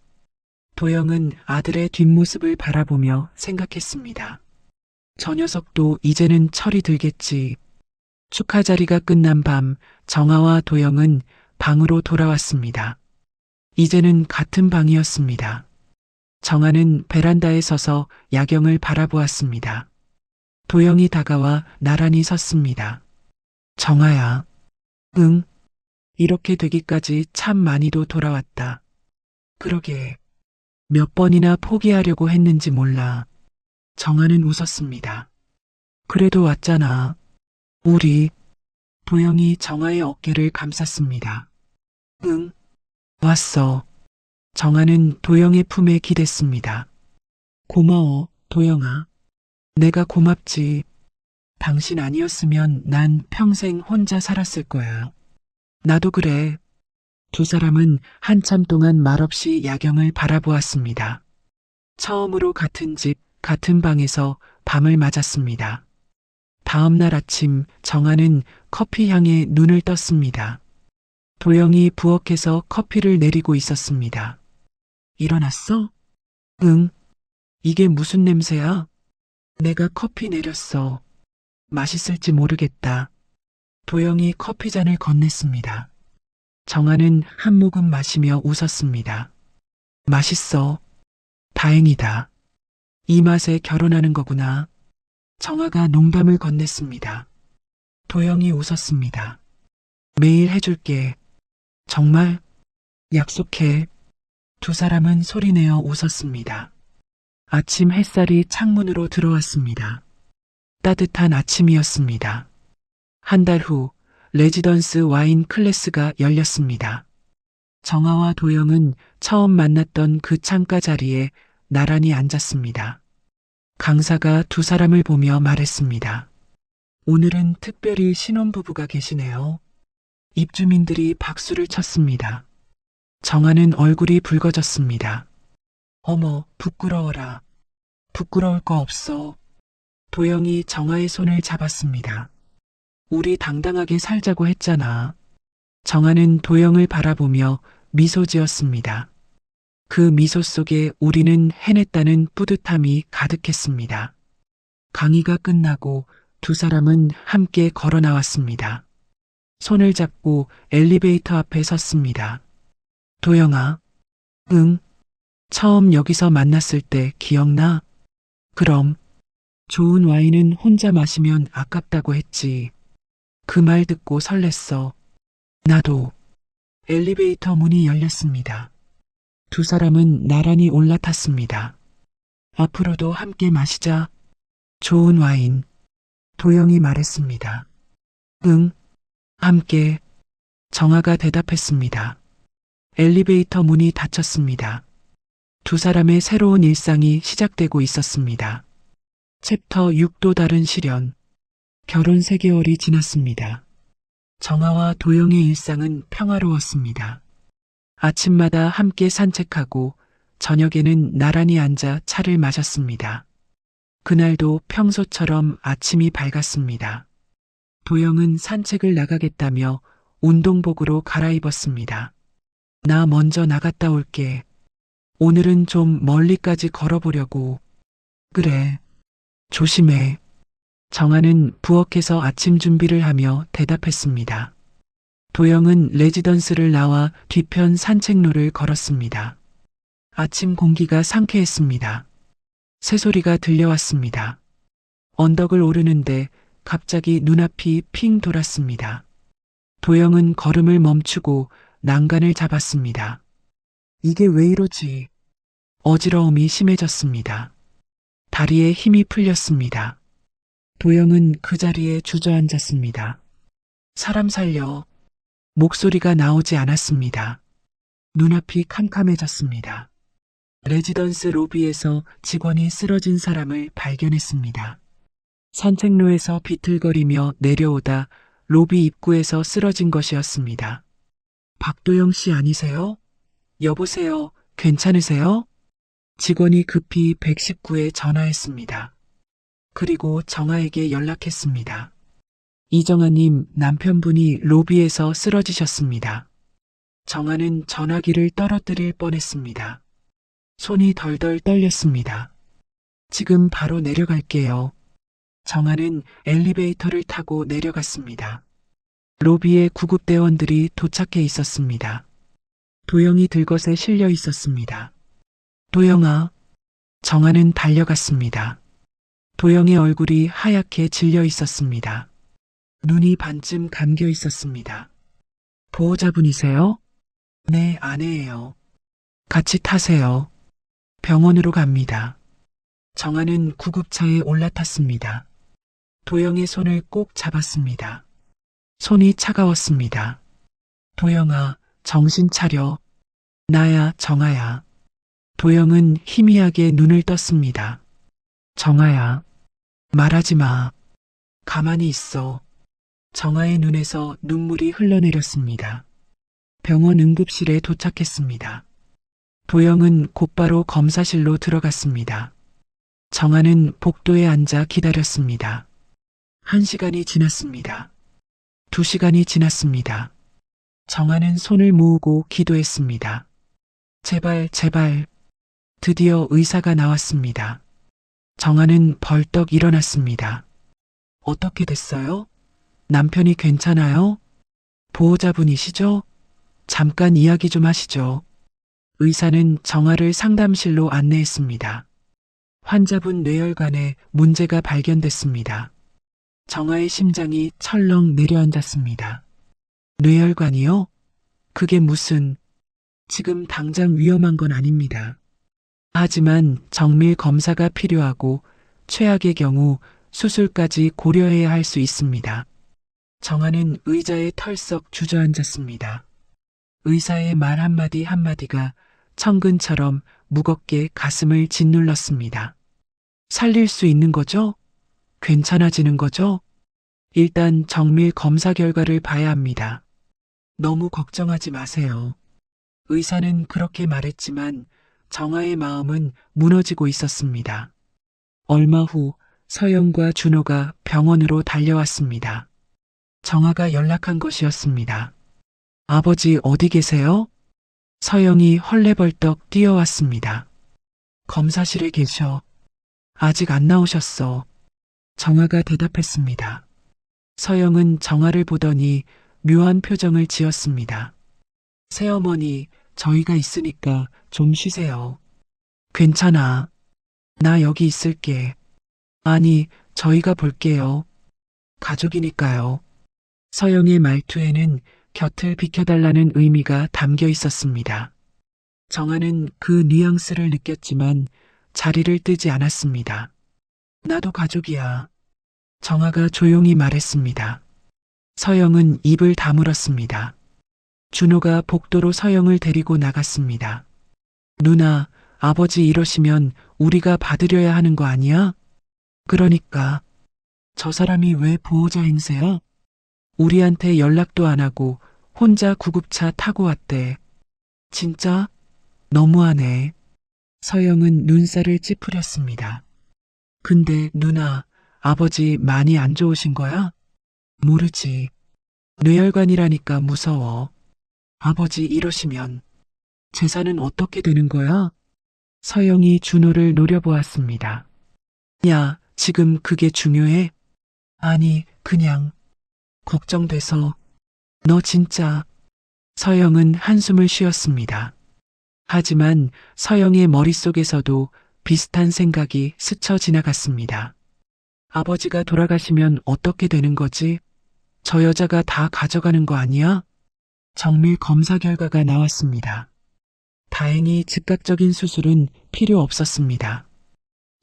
도영은 아들의 뒷모습을 바라보며 생각했습니다. 저 녀석도 이제는 철이 들겠지. 축하 자리가 끝난 밤 정아와 도영은 방으로 돌아왔습니다. 이제는 같은 방이었습니다. 정아는 베란다에 서서 야경을 바라보았습니다. 도영이 다가와 나란히 섰습니다. 정아야. 응. 이렇게 되기까지 참 많이도 돌아왔다. 그러게. 몇 번이나 포기하려고 했는지 몰라. 정아는 웃었습니다. 그래도 왔잖아. 우리. 도영이 정아의 어깨를 감쌌습니다. 응. 왔어. 정아는 도영의 품에 기댔습니다. 고마워, 도영아. 내가 고맙지. 당신 아니었으면 난 평생 혼자 살았을 거야. 나도 그래. 두 사람은 한참 동안 말없이 야경을 바라보았습니다. 처음으로 같은 집, 같은 방에서 밤을 맞았습니다. 다음 날 아침 정아는 커피 향에 눈을 떴습니다. 도영이 부엌에서 커피를 내리고 있었습니다. 일어났어? 응. 이게 무슨 냄새야? 내가 커피 내렸어. 맛있을지 모르겠다. 도영이 커피잔을 건넸습니다. 정아는 한 모금 마시며 웃었습니다. 맛있어. 다행이다. 이 맛에 결혼하는 거구나. 정아가 농담을 건넸습니다. 도영이 웃었습니다. 매일 해줄게. 정말? 약속해. 두 사람은 소리내어 웃었습니다. 아침 햇살이 창문으로 들어왔습니다. 따뜻한 아침이었습니다. 한 달 후 레지던스 와인 클래스가 열렸습니다. 정아와 도영은 처음 만났던 그 창가 자리에 나란히 앉았습니다. 강사가 두 사람을 보며 말했습니다. 오늘은 특별히 신혼부부가 계시네요. 입주민들이 박수를 쳤습니다. 정아는 얼굴이 붉어졌습니다. 어머, 부끄러워라. 부끄러울 거 없어. 도영이 정아의 손을 잡았습니다. 우리 당당하게 살자고 했잖아. 정아는 도영을 바라보며 미소 지었습니다. 그 미소 속에 우리는 해냈다는 뿌듯함이 가득했습니다. 강의가 끝나고 두 사람은 함께 걸어 나왔습니다. 손을 잡고 엘리베이터 앞에 섰습니다. 도영아. 응. 처음 여기서 만났을 때 기억나? 그럼. 좋은 와인은 혼자 마시면 아깝다고 했지. 그 말 듣고 설렜어. 나도. 엘리베이터 문이 열렸습니다. 두 사람은 나란히 올라탔습니다. 앞으로도 함께 마시자. 좋은 와인. 도영이 말했습니다. 응, 함께. 정아가 대답했습니다. 엘리베이터 문이 닫혔습니다. 두 사람의 새로운 일상이 시작되고 있었습니다. 챕터 6도 다른 시련. 결혼 3개월이 지났습니다. 정아와 도영의 일상은 평화로웠습니다. 아침마다 함께 산책하고 저녁에는 나란히 앉아 차를 마셨습니다. 그날도 평소처럼 아침이 밝았습니다. 도영은 산책을 나가겠다며 운동복으로 갈아입었습니다. 나 먼저 나갔다 올게. 오늘은 좀 멀리까지 걸어보려고. 그래. 조심해. 정아는 부엌에서 아침 준비를 하며 대답했습니다. 도영은 레지던스를 나와 뒤편 산책로를 걸었습니다. 아침 공기가 상쾌했습니다. 새소리가 들려왔습니다. 언덕을 오르는데 갑자기 눈앞이 핑 돌았습니다. 도영은 걸음을 멈추고 난간을 잡았습니다. 이게 왜 이러지? 어지러움이 심해졌습니다. 다리에 힘이 풀렸습니다. 도영은 그 자리에 주저앉았습니다. 사람 살려. 목소리가 나오지 않았습니다. 눈앞이 캄캄해졌습니다. 레지던스 로비에서 직원이 쓰러진 사람을 발견했습니다. 산책로에서 비틀거리며 내려오다 로비 입구에서 쓰러진 것이었습니다. 박도영 씨 아니세요? 여보세요, 괜찮으세요? 직원이 급히 119에 전화했습니다. 그리고 정아에게 연락했습니다. 이정아님, 남편분이 로비에서 쓰러지셨습니다. 정아는 전화기를 떨어뜨릴 뻔했습니다. 손이 덜덜 떨렸습니다. 지금 바로 내려갈게요. 정아는 엘리베이터를 타고 내려갔습니다. 로비에 구급대원들이 도착해 있었습니다. 도영이 들것에 실려 있었습니다. 도영아. 정아는 달려갔습니다. 도영의 얼굴이 하얗게 질려 있었습니다. 눈이 반쯤 감겨 있었습니다. 보호자분이세요? 네, 아내예요. 같이 타세요. 병원으로 갑니다. 정아는 구급차에 올라탔습니다. 도영의 손을 꼭 잡았습니다. 손이 차가웠습니다. 도영아, 정신 차려. 나야, 정아야. 도영은 희미하게 눈을 떴습니다. 정아야, 말하지 마. 가만히 있어. 정아의 눈에서 눈물이 흘러내렸습니다. 병원 응급실에 도착했습니다. 도영은 곧바로 검사실로 들어갔습니다. 정아는 복도에 앉아 기다렸습니다. 1시간이 지났습니다. 2시간이 지났습니다. 정아는 손을 모으고 기도했습니다. 제발, 제발. 드디어 의사가 나왔습니다. 정아는 벌떡 일어났습니다. 어떻게 됐어요? 남편이 괜찮아요? 보호자분이시죠? 잠깐 이야기 좀 하시죠. 의사는 정아를 상담실로 안내했습니다. 환자분 뇌혈관에 문제가 발견됐습니다. 정아의 심장이 철렁 내려앉았습니다. 뇌혈관이요? 그게 무슨... 지금 당장 위험한 건 아닙니다. 하지만 정밀 검사가 필요하고 최악의 경우 수술까지 고려해야 할 수 있습니다. 정아는 의자에 털썩 주저앉았습니다. 의사의 말 한마디 한마디가 천근처럼 무겁게 가슴을 짓눌렀습니다. 살릴 수 있는 거죠? 괜찮아지는 거죠? 일단 정밀 검사 결과를 봐야 합니다. 너무 걱정하지 마세요. 의사는 그렇게 말했지만 정아의 마음은 무너지고 있었습니다. 얼마 후 서영과 준호가 병원으로 달려왔습니다. 정아가 연락한 것이었습니다. 아버지 어디 계세요? 서영이 헐레벌떡 뛰어왔습니다. 검사실에 계셔. 아직 안 나오셨어. 정아가 대답했습니다. 서영은 정아를 보더니 묘한 표정을 지었습니다. 새어머니, 저희가 있으니까 좀 쉬세요. 괜찮아. 나 여기 있을게. 아니, 저희가 볼게요. 가족이니까요. 서영의 말투에는 곁을 비켜달라는 의미가 담겨 있었습니다. 정아는 그 뉘앙스를 느꼈지만 자리를 뜨지 않았습니다. 나도 가족이야. 정아가 조용히 말했습니다. 서영은 입을 다물었습니다. 준호가 복도로 서영을 데리고 나갔습니다. 누나, 아버지 이러시면 우리가 받으려야 하는 거 아니야? 그러니까 저 사람이 왜 보호자 행세야? 우리한테 연락도 안 하고 혼자 구급차 타고 왔대. 진짜 너무하네. 서영은 눈살을 찌푸렸습니다. 근데 누나, 아버지 많이 안 좋으신 거야? 모르지. 뇌혈관이라니까 무서워. 아버지 이러시면 재산은 어떻게 되는 거야? 서영이 준호를 노려보았습니다. 야, 지금 그게 중요해? 아니, 그냥 걱정돼서. 너 진짜. 서영은 한숨을 쉬었습니다. 하지만 서영의 머릿속에서도 비슷한 생각이 스쳐 지나갔습니다. 아버지가 돌아가시면 어떻게 되는 거지? 저 여자가 다 가져가는 거 아니야? 정밀 검사 결과가 나왔습니다. 다행히 즉각적인 수술은 필요 없었습니다.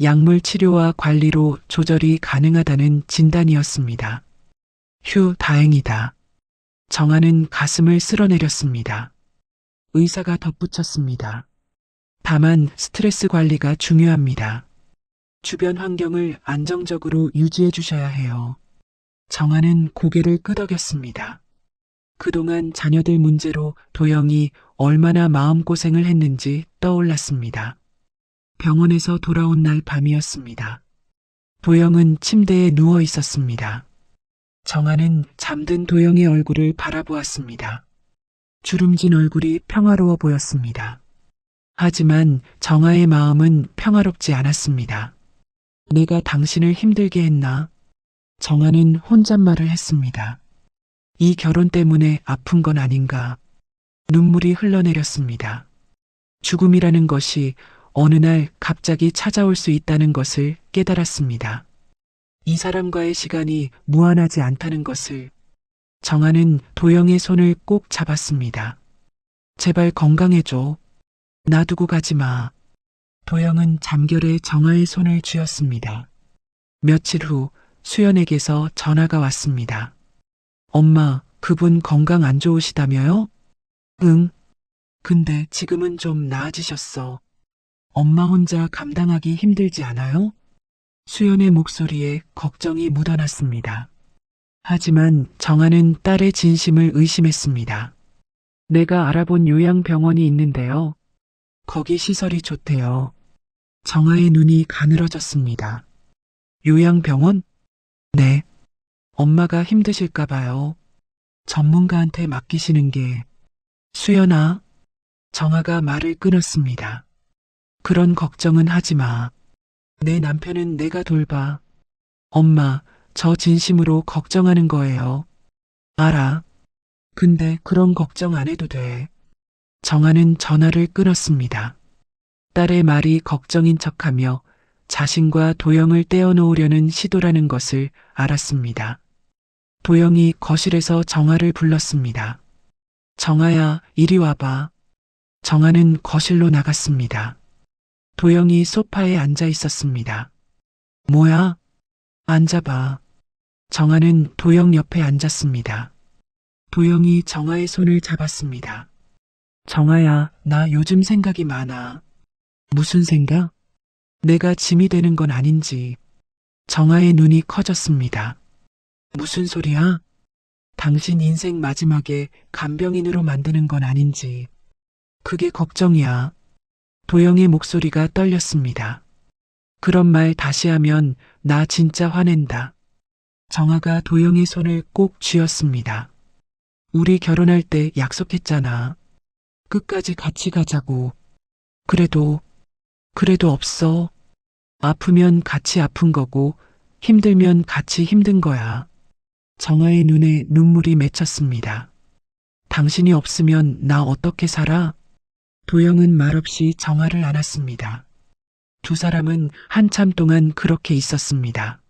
약물 치료와 관리로 조절이 가능하다는 진단이었습니다. 휴, 다행이다. 정아는 가슴을 쓸어내렸습니다. 의사가 덧붙였습니다. 다만 스트레스 관리가 중요합니다. 주변 환경을 안정적으로 유지해 주셔야 해요. 정아는 고개를 끄덕였습니다. 그동안 자녀들 문제로 도영이 얼마나 마음고생을 했는지 떠올랐습니다. 병원에서 돌아온 날 밤이었습니다. 도영은 침대에 누워 있었습니다. 정아는 잠든 도영의 얼굴을 바라보았습니다. 주름진 얼굴이 평화로워 보였습니다. 하지만 정아의 마음은 평화롭지 않았습니다. 내가 당신을 힘들게 했나? 정아는 혼잣말을 했습니다. 이 결혼 때문에 아픈 건 아닌가? 눈물이 흘러내렸습니다. 죽음이라는 것이 어느 날 갑자기 찾아올 수 있다는 것을 깨달았습니다. 이 사람과의 시간이 무한하지 않다는 것을. 정아는 도영의 손을 꼭 잡았습니다. 제발 건강해줘. 놔두고 가지 마. 도영은 잠결에 정아의 손을 쥐었습니다. 며칠 후 수연에게서 전화가 왔습니다. 엄마, 그분 건강 안 좋으시다며요? 응. 근데 지금은 좀 나아지셨어. 엄마 혼자 감당하기 힘들지 않아요? 수연의 목소리에 걱정이 묻어났습니다. 하지만 정아는 딸의 진심을 의심했습니다. 내가 알아본 요양병원이 있는데요. 거기 시설이 좋대요. 정아의 눈이 가늘어졌습니다. 요양병원? 네. 엄마가 힘드실까 봐요. 전문가한테 맡기시는 게. 수연아. 정아가 말을 끊었습니다. 그런 걱정은 하지 마. 내 남편은 내가 돌봐. 엄마, 저 진심으로 걱정하는 거예요. 알아. 근데 그런 걱정 안 해도 돼. 정아는 전화를 끊었습니다. 딸의 말이 걱정인 척하며 자신과 도영을 떼어놓으려는 시도라는 것을 알았습니다. 도영이 거실에서 정아를 불렀습니다. 정아야, 이리 와봐. 정아는 거실로 나갔습니다. 도영이 소파에 앉아 있었습니다. 뭐야? 앉아봐. 정아는 도영 옆에 앉았습니다. 도영이 정아의 손을 잡았습니다. 정아야, 나 요즘 생각이 많아. 무슨 생각? 내가 짐이 되는 건 아닌지. 정아의 눈이 커졌습니다. 무슨 소리야? 당신 인생 마지막에 간병인으로 만드는 건 아닌지. 그게 걱정이야. 도영의 목소리가 떨렸습니다. 그런 말 다시 하면 나 진짜 화낸다. 정아가 도영의 손을 꼭 쥐었습니다. 우리 결혼할 때 약속했잖아. 끝까지 같이 가자고. 그래도 없어. 아프면 같이 아픈 거고 힘들면 같이 힘든 거야. 정아의 눈에 눈물이 맺혔습니다. 당신이 없으면 나 어떻게 살아? 도영은 말없이 정아를 안았습니다. 두 사람은 한참 동안 그렇게 있었습니다.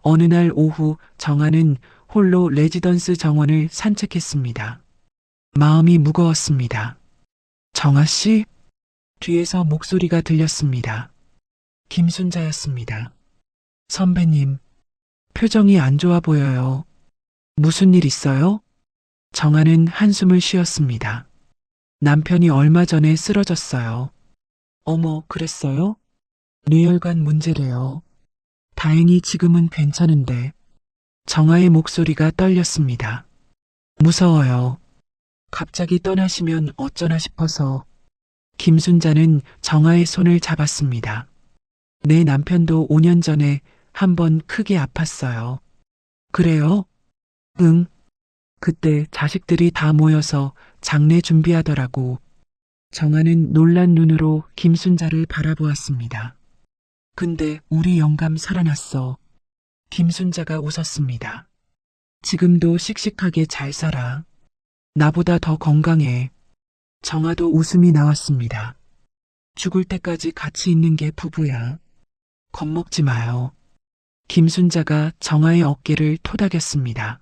어느 날 오후 정아는 홀로 레지던스 정원을 산책했습니다. 마음이 무거웠습니다. 정아 씨? 뒤에서 목소리가 들렸습니다. 김순자였습니다. 선배님, 표정이 안 좋아 보여요. 무슨 일 있어요? 정아는 한숨을 쉬었습니다. 남편이 얼마 전에 쓰러졌어요. 어머, 그랬어요? 뇌혈관 문제래요. 다행히 지금은 괜찮은데. 정아의 목소리가 떨렸습니다. 무서워요. 갑자기 떠나시면 어쩌나 싶어서. 김순자는 정아의 손을 잡았습니다. 내 남편도 5년 전에 한번 크게 아팠어요. 그래요? 응. 그때 자식들이 다 모여서 장례 준비하더라고. 정아는 놀란 눈으로 김순자를 바라보았습니다. 근데 우리 영감 살아났어. 김순자가 웃었습니다. 지금도 씩씩하게 잘 살아. 나보다 더 건강해. 정아도 웃음이 나왔습니다. 죽을 때까지 같이 있는 게 부부야. 겁먹지 마요. 김순자가 정아의 어깨를 토닥였습니다.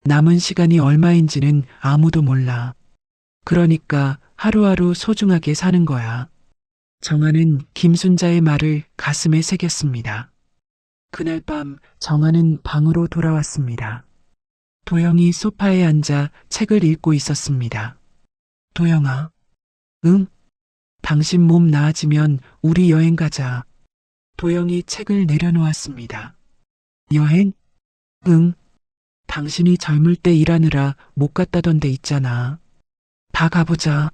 남은 시간이 얼마인지는 아무도 몰라. 그러니까 하루하루 소중하게 사는 거야. 정아는 김순자의 말을 가슴에 새겼습니다. 그날 밤 정아는 방으로 돌아왔습니다. 도영이 소파에 앉아 책을 읽고 있었습니다. 도영아, 응? 당신 몸 나아지면 우리 여행 가자. 도영이 책을 내려놓았습니다. 여행? 응. 당신이 젊을 때 일하느라 못 갔다던 데 있잖아. 다 가보자.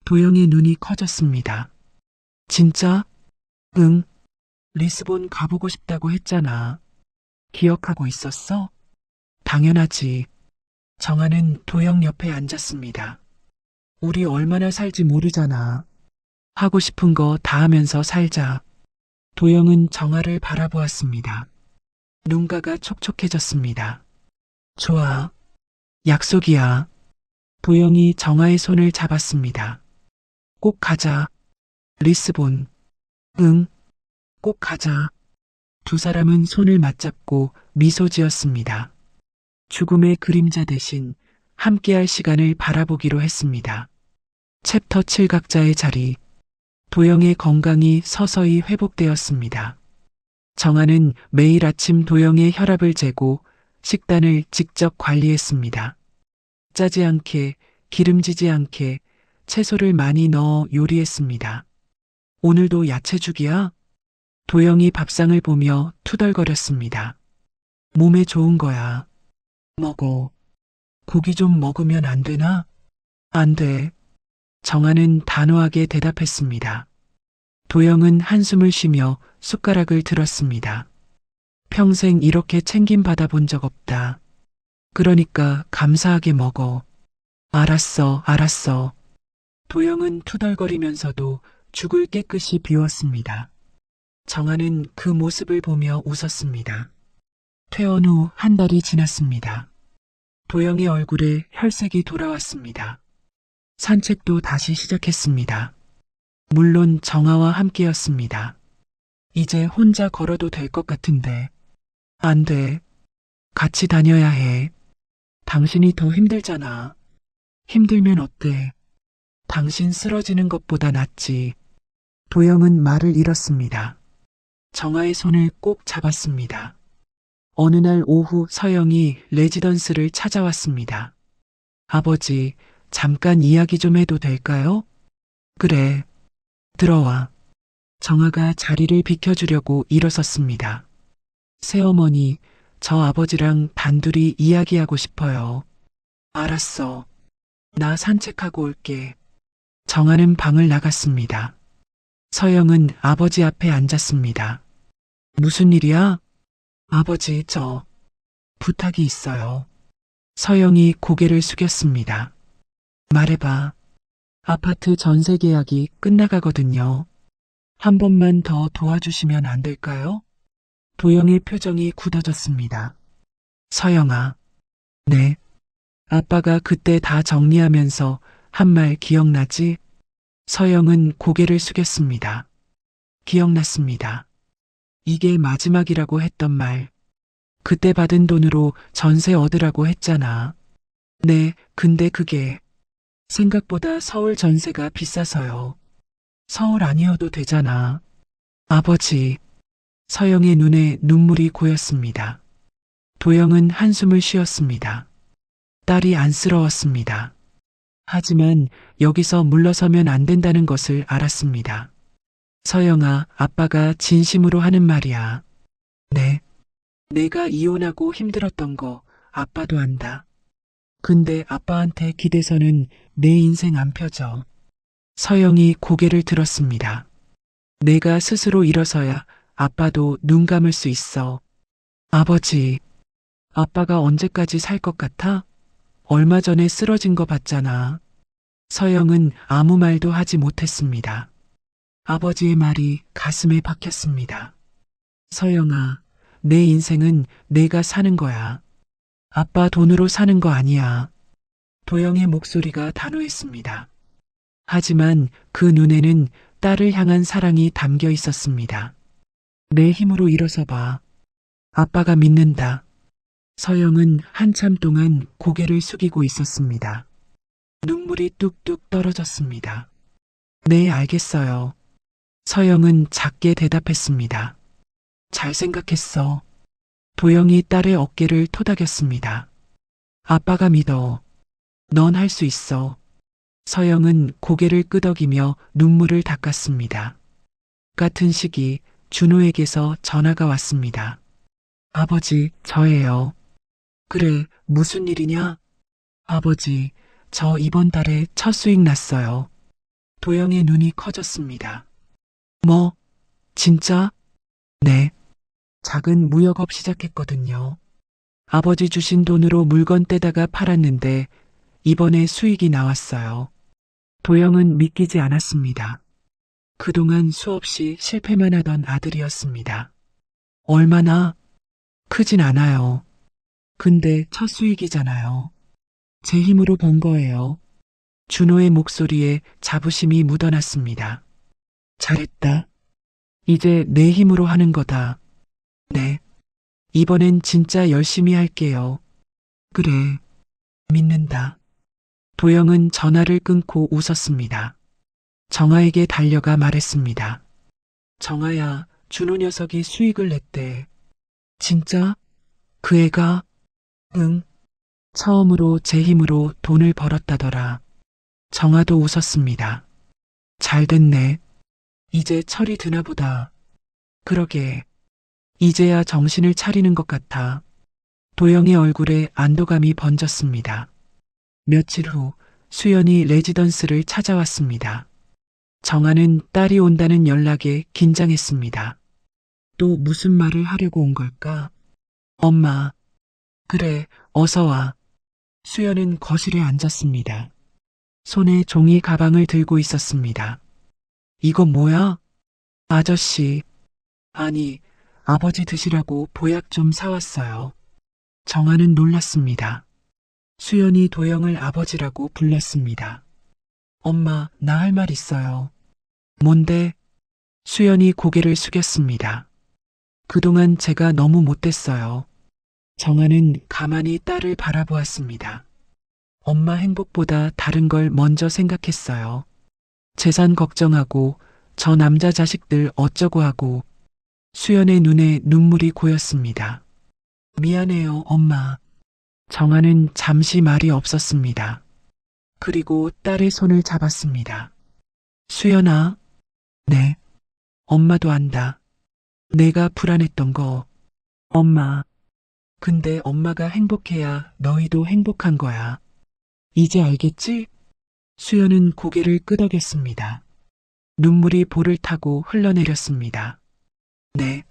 도영의 눈이 커졌습니다. 진짜? 응. 리스본 가보고 싶다고 했잖아. 기억하고 있었어? 당연하지. 정아는 도영 옆에 앉았습니다. 우리 얼마나 살지 모르잖아. 하고 싶은 거 다 하면서 살자. 도영은 정아를 바라보았습니다. 눈가가 촉촉해졌습니다. 좋아. 약속이야. 도영이 정아의 손을 잡았습니다. 꼭 가자. 리스본. 응. 꼭 가자. 두 사람은 손을 맞잡고 미소 지었습니다. 죽음의 그림자 대신 함께할 시간을 바라보기로 했습니다. 챕터 7각자의 자리. 도영의 건강이 서서히 회복되었습니다. 정아는 매일 아침 도영의 혈압을 재고 식단을 직접 관리했습니다. 짜지 않게, 기름지지 않게 채소를 많이 넣어 요리했습니다. 오늘도 야채죽이야? 도영이 밥상을 보며 투덜거렸습니다. 몸에 좋은 거야. 먹어. 고기 좀 먹으면 안 되나? 안 돼. 정아는 단호하게 대답했습니다. 도영은 한숨을 쉬며 숟가락을 들었습니다. 평생 이렇게 챙김받아 본 적 없다. 그러니까 감사하게 먹어. 알았어, 알았어. 도영은 투덜거리면서도 죽을 깨끗이 비웠습니다. 정아는 그 모습을 보며 웃었습니다. 퇴원 후 한 달이 지났습니다. 도영의 얼굴에 혈색이 돌아왔습니다. 산책도 다시 시작했습니다. 물론 정아와 함께였습니다. 이제 혼자 걸어도 될 것 같은데. 안 돼. 같이 다녀야 해. 당신이 더 힘들잖아. 힘들면 어때? 당신 쓰러지는 것보다 낫지. 도영은 말을 잃었습니다. 정아의 손을 꼭 잡았습니다. 어느 날 오후 서영이 레지던스를 찾아왔습니다. 아버지, 잠깐 이야기 좀 해도 될까요? 그래. 들어와. 정아가 자리를 비켜주려고 일어섰습니다. 새어머니, 저 아버지랑 단둘이 이야기하고 싶어요. 알았어. 나 산책하고 올게. 정아는 방을 나갔습니다. 서영은 아버지 앞에 앉았습니다. 무슨 일이야? 아버지, 저 부탁이 있어요. 서영이 고개를 숙였습니다. 말해봐. 아파트 전세 계약이 끝나가거든요. 한 번만 더 도와주시면 안 될까요? 도영의 표정이 굳어졌습니다. 서영아. 네. 아빠가 그때 다 정리하면서 한 말 기억나지? 서영은 고개를 숙였습니다. 기억났습니다. 이게 마지막이라고 했던 말. 그때 받은 돈으로 전세 얻으라고 했잖아. 네, 근데 그게 생각보다 서울 전세가 비싸서요. 서울 아니어도 되잖아. 아버지. 서영의 눈에 눈물이 고였습니다. 도영은 한숨을 쉬었습니다. 딸이 안쓰러웠습니다. 하지만 여기서 물러서면 안 된다는 것을 알았습니다. 서영아, 아빠가 진심으로 하는 말이야. 네. 내가 이혼하고 힘들었던 거 아빠도 안다. 근데 아빠한테 기대서는 내 인생 안 펴져. 서영이 고개를 들었습니다. 내가 스스로 일어서야 아빠도 눈 감을 수 있어. 아버지, 아빠가 언제까지 살 것 같아? 얼마 전에 쓰러진 거 봤잖아. 서영은 아무 말도 하지 못했습니다. 아버지의 말이 가슴에 박혔습니다. 서영아, 내 인생은 내가 사는 거야. 아빠 돈으로 사는 거 아니야. 도영의 목소리가 단호했습니다. 하지만 그 눈에는 딸을 향한 사랑이 담겨 있었습니다. 내 힘으로 일어서 봐. 아빠가 믿는다. 서영은 한참 동안 고개를 숙이고 있었습니다. 눈물이 뚝뚝 떨어졌습니다. 네, 알겠어요. 서영은 작게 대답했습니다. 잘 생각했어. 도영이 딸의 어깨를 토닥였습니다. 아빠가 믿어. 넌 할 수 있어. 서영은 고개를 끄덕이며 눈물을 닦았습니다. 같은 시기 준호에게서 전화가 왔습니다. 아버지, 저예요. 그래, 무슨 일이냐? 아버지, 저 이번 달에 첫 수익 났어요. 도영의 눈이 커졌습니다. 뭐? 진짜? 네. 작은 무역업 시작했거든요. 아버지 주신 돈으로 물건 떼다가 팔았는데 이번에 수익이 나왔어요. 도영은 믿기지 않았습니다. 그동안 수없이 실패만 하던 아들이었습니다. 얼마나? 크진 않아요. 근데 첫 수익이잖아요. 제 힘으로 번 거예요. 준호의 목소리에 자부심이 묻어났습니다. 잘했다. 이제 내 힘으로 하는 거다. 네. 이번엔 진짜 열심히 할게요. 그래. 믿는다. 도영은 전화를 끊고 웃었습니다. 정아에게 달려가 말했습니다. 정아야, 준호 녀석이 수익을 냈대. 진짜? 그 애가? 응. 처음으로 제 힘으로 돈을 벌었다더라. 정아도 웃었습니다. 잘 됐네. 이제 철이 드나 보다. 그러게. 이제야 정신을 차리는 것 같아. 도영의 얼굴에 안도감이 번졌습니다. 며칠 후 수연이 레지던스를 찾아왔습니다. 정아는 딸이 온다는 연락에 긴장했습니다. 또 무슨 말을 하려고 온 걸까? 엄마. 그래, 어서 와. 수연은 거실에 앉았습니다. 손에 종이 가방을 들고 있었습니다. 이거 뭐야? 아저씨. 아니, 아버지 드시라고 보약 좀 사왔어요. 정아는 놀랐습니다. 수연이 도영을 아버지라고 불렀습니다. 엄마, 나 할 말 있어요. 뭔데? 수연이 고개를 숙였습니다. 그동안 제가 너무 못됐어요. 정아는 가만히 딸을 바라보았습니다. 엄마 행복보다 다른 걸 먼저 생각했어요. 재산 걱정하고 저 남자 자식들 어쩌고 하고. 수연의 눈에 눈물이 고였습니다. 미안해요, 엄마. 정아는 잠시 말이 없었습니다. 그리고 딸의 손을 잡았습니다. 수연아. 네. 엄마도 안다. 내가 불안했던 거. 엄마. 근데 엄마가 행복해야 너희도 행복한 거야. 이제 알겠지? 수연은 고개를 끄덕였습니다. 눈물이 볼을 타고 흘러내렸습니다. 네.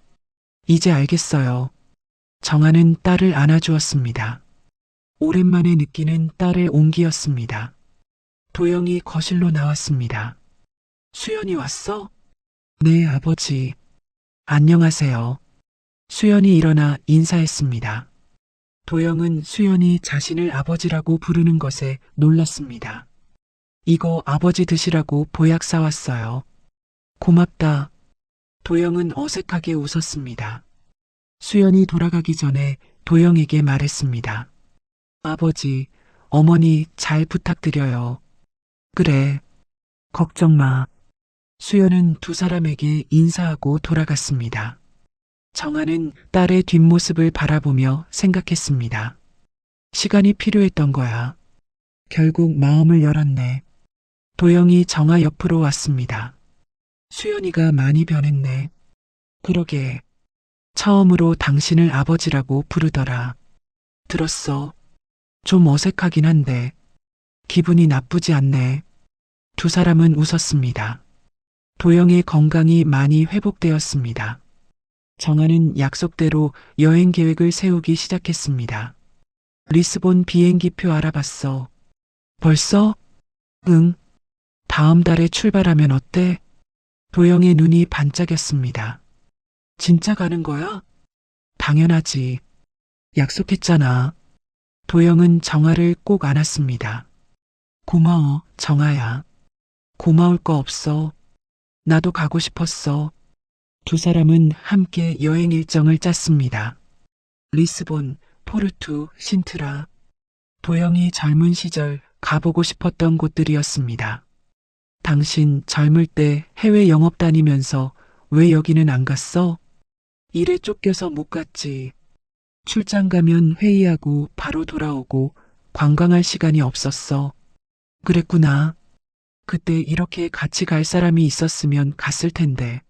이제 알겠어요. 정아는 딸을 안아주었습니다. 오랜만에 느끼는 딸의 온기였습니다. 도영이 거실로 나왔습니다. 수연이 왔어? 네, 아버지. 안녕하세요. 수연이 일어나 인사했습니다. 도영은 수연이 자신을 아버지라고 부르는 것에 놀랐습니다. 이거 아버지 드시라고 보약 사왔어요. 고맙다. 도영은 어색하게 웃었습니다. 수연이 돌아가기 전에 도영에게 말했습니다. 아버지, 어머니 잘 부탁드려요. 그래, 걱정 마. 수연은 두 사람에게 인사하고 돌아갔습니다. 정아는 딸의 뒷모습을 바라보며 생각했습니다. 시간이 필요했던 거야. 결국 마음을 열었네. 도영이 정아 옆으로 왔습니다. 수연이가 많이 변했네. 그러게. 처음으로 당신을 아버지라고 부르더라. 들었어. 좀 어색하긴 한데 기분이 나쁘지 않네. 두 사람은 웃었습니다. 도영의 건강이 많이 회복되었습니다. 정아는 약속대로 여행 계획을 세우기 시작했습니다. 리스본 비행기표 알아봤어. 벌써? 응. 다음 달에 출발하면 어때? 도영의 눈이 반짝였습니다. 진짜 가는 거야? 당연하지. 약속했잖아. 도영은 정아를 꼭 안았습니다. 고마워, 정아야. 고마울 거 없어. 나도 가고 싶었어. 두 사람은 함께 여행 일정을 짰습니다. 리스본, 포르투, 신트라. 도영이 젊은 시절 가보고 싶었던 곳들이었습니다. 당신 젊을 때 해외 영업 다니면서 왜 여기는 안 갔어? 일에 쫓겨서 못 갔지. 출장 가면 회의하고 바로 돌아오고 관광할 시간이 없었어. 그랬구나. 그때 이렇게 같이 갈 사람이 있었으면 갔을 텐데.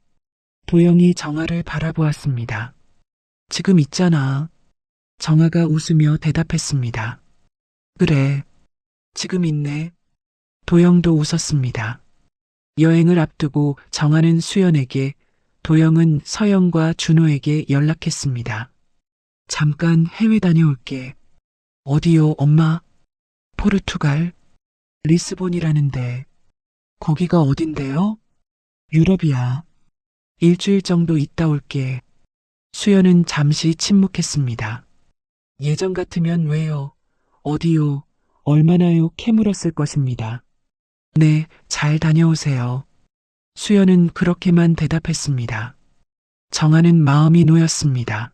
도영이 정아를 바라보았습니다. 지금 있잖아. 정아가 웃으며 대답했습니다. 그래. 지금 있네. 도영도 웃었습니다. 여행을 앞두고 정아는 수연에게, 도영은 서영과 준호에게 연락했습니다. 잠깐 해외 다녀올게. 어디요, 엄마? 포르투갈? 리스본이라는데. 거기가 어딘데요? 유럽이야. 일주일 정도 있다 올게. 수연은 잠시 침묵했습니다. 예전 같으면 왜요? 어디요? 얼마나요? 캐물었을 것입니다. 네, 잘 다녀오세요. 수연은 그렇게만 대답했습니다. 정아는 마음이 놓였습니다.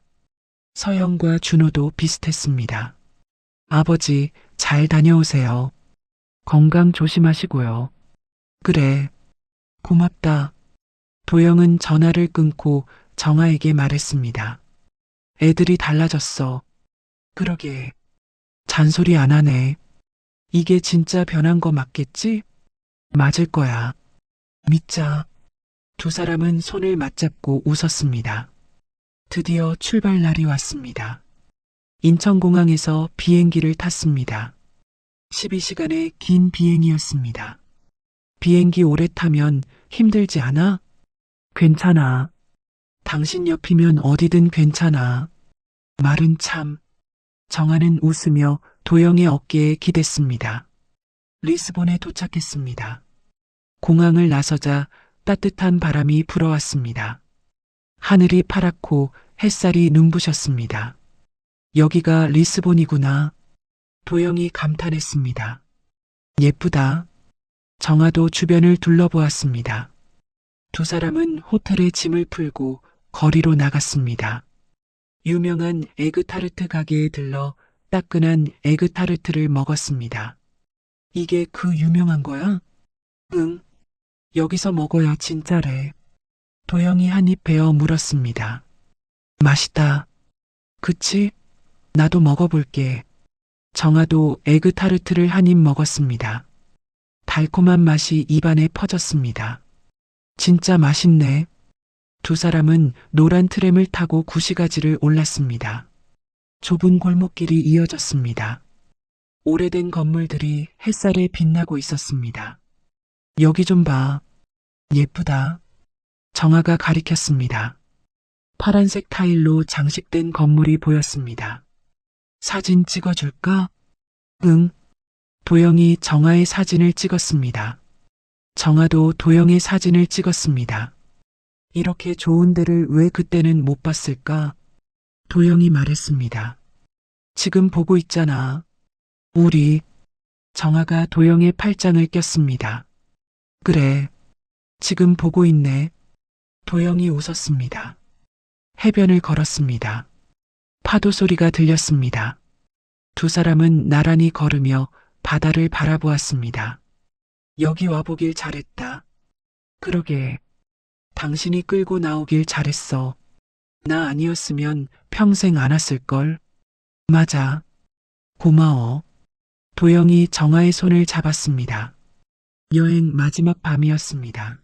서영과 준호도 비슷했습니다. 아버지, 잘 다녀오세요. 건강 조심하시고요. 그래. 고맙다. 도영은 전화를 끊고 정아에게 말했습니다. 애들이 달라졌어. 그러게. 잔소리 안 하네. 이게 진짜 변한 거 맞겠지? 맞을 거야. 믿자. 두 사람은 손을 맞잡고 웃었습니다. 드디어 출발 날이 왔습니다. 인천공항에서 비행기를 탔습니다. 12시간의 긴 비행이었습니다. 비행기 오래 타면 힘들지 않아? 괜찮아. 당신 옆이면 어디든 괜찮아. 말은 참. 정아는 웃으며 도영의 어깨에 기댔습니다. 리스본에 도착했습니다. 공항을 나서자 따뜻한 바람이 불어왔습니다. 하늘이 파랗고 햇살이 눈부셨습니다. 여기가 리스본이구나. 도영이 감탄했습니다. 예쁘다. 정아도 주변을 둘러보았습니다. 두 사람은 호텔에 짐을 풀고 거리로 나갔습니다. 유명한 에그타르트 가게에 들러 따끈한 에그타르트를 먹었습니다. 이게 그 유명한 거야? 응. 여기서 먹어야 진짜래. 도영이 한 입 베어 물었습니다. 맛있다. 그치? 나도 먹어볼게. 정아도 에그타르트를 한 입 먹었습니다. 달콤한 맛이 입안에 퍼졌습니다. 진짜 맛있네. 두 사람은 노란 트램을 타고 구시가지를 올랐습니다. 좁은 골목길이 이어졌습니다. 오래된 건물들이 햇살에 빛나고 있었습니다. 여기 좀 봐. 예쁘다. 정아가 가리켰습니다. 파란색 타일로 장식된 건물이 보였습니다. 사진 찍어줄까? 응. 도영이 정아의 사진을 찍었습니다. 정아도 도영의 사진을 찍었습니다. 이렇게 좋은 데를 왜 그때는 못 봤을까? 도영이 말했습니다. 지금 보고 있잖아. 우리. 정아가 도영의 팔짱을 꼈습니다. 그래. 지금 보고 있네. 도영이 웃었습니다. 해변을 걸었습니다. 파도 소리가 들렸습니다. 두 사람은 나란히 걸으며 바다를 바라보았습니다. 여기 와보길 잘했다. 그러게. 당신이 끌고 나오길 잘했어. 나 아니었으면 평생 안 왔을걸. 맞아. 고마워. 도영이 정아의 손을 잡았습니다. 여행 마지막 밤이었습니다.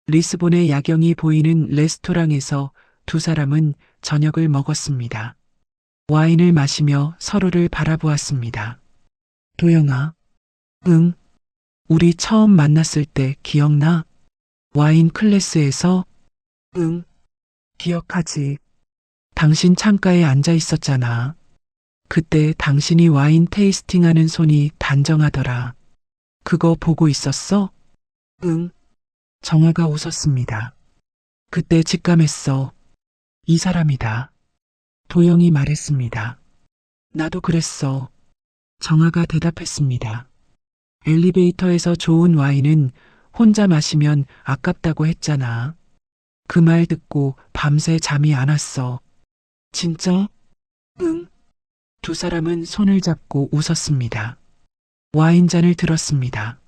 리스본의 야경이 보이는 레스토랑에서 두 사람은 저녁을 먹었습니다. 와인을 마시며 서로를 바라보았습니다. 도영아. 응. 우리 처음 만났을 때 기억나? 와인 클래스에서? 응. 기억하지. 당신 창가에 앉아 있었잖아. 그때 당신이 와인 테이스팅하는 손이 단정하더라. 그거 보고 있었어? 응. 정아가 웃었습니다. 그때 직감했어. 이 사람이다. 도영이 말했습니다. 나도 그랬어. 정아가 대답했습니다. 엘리베이터에서 좋은 와인은 혼자 마시면 아깝다고 했잖아. 그 말 듣고 밤새 잠이 안 왔어. 진짜? 응. 두 사람은 손을 잡고 웃었습니다. 와인잔을 들었습니다.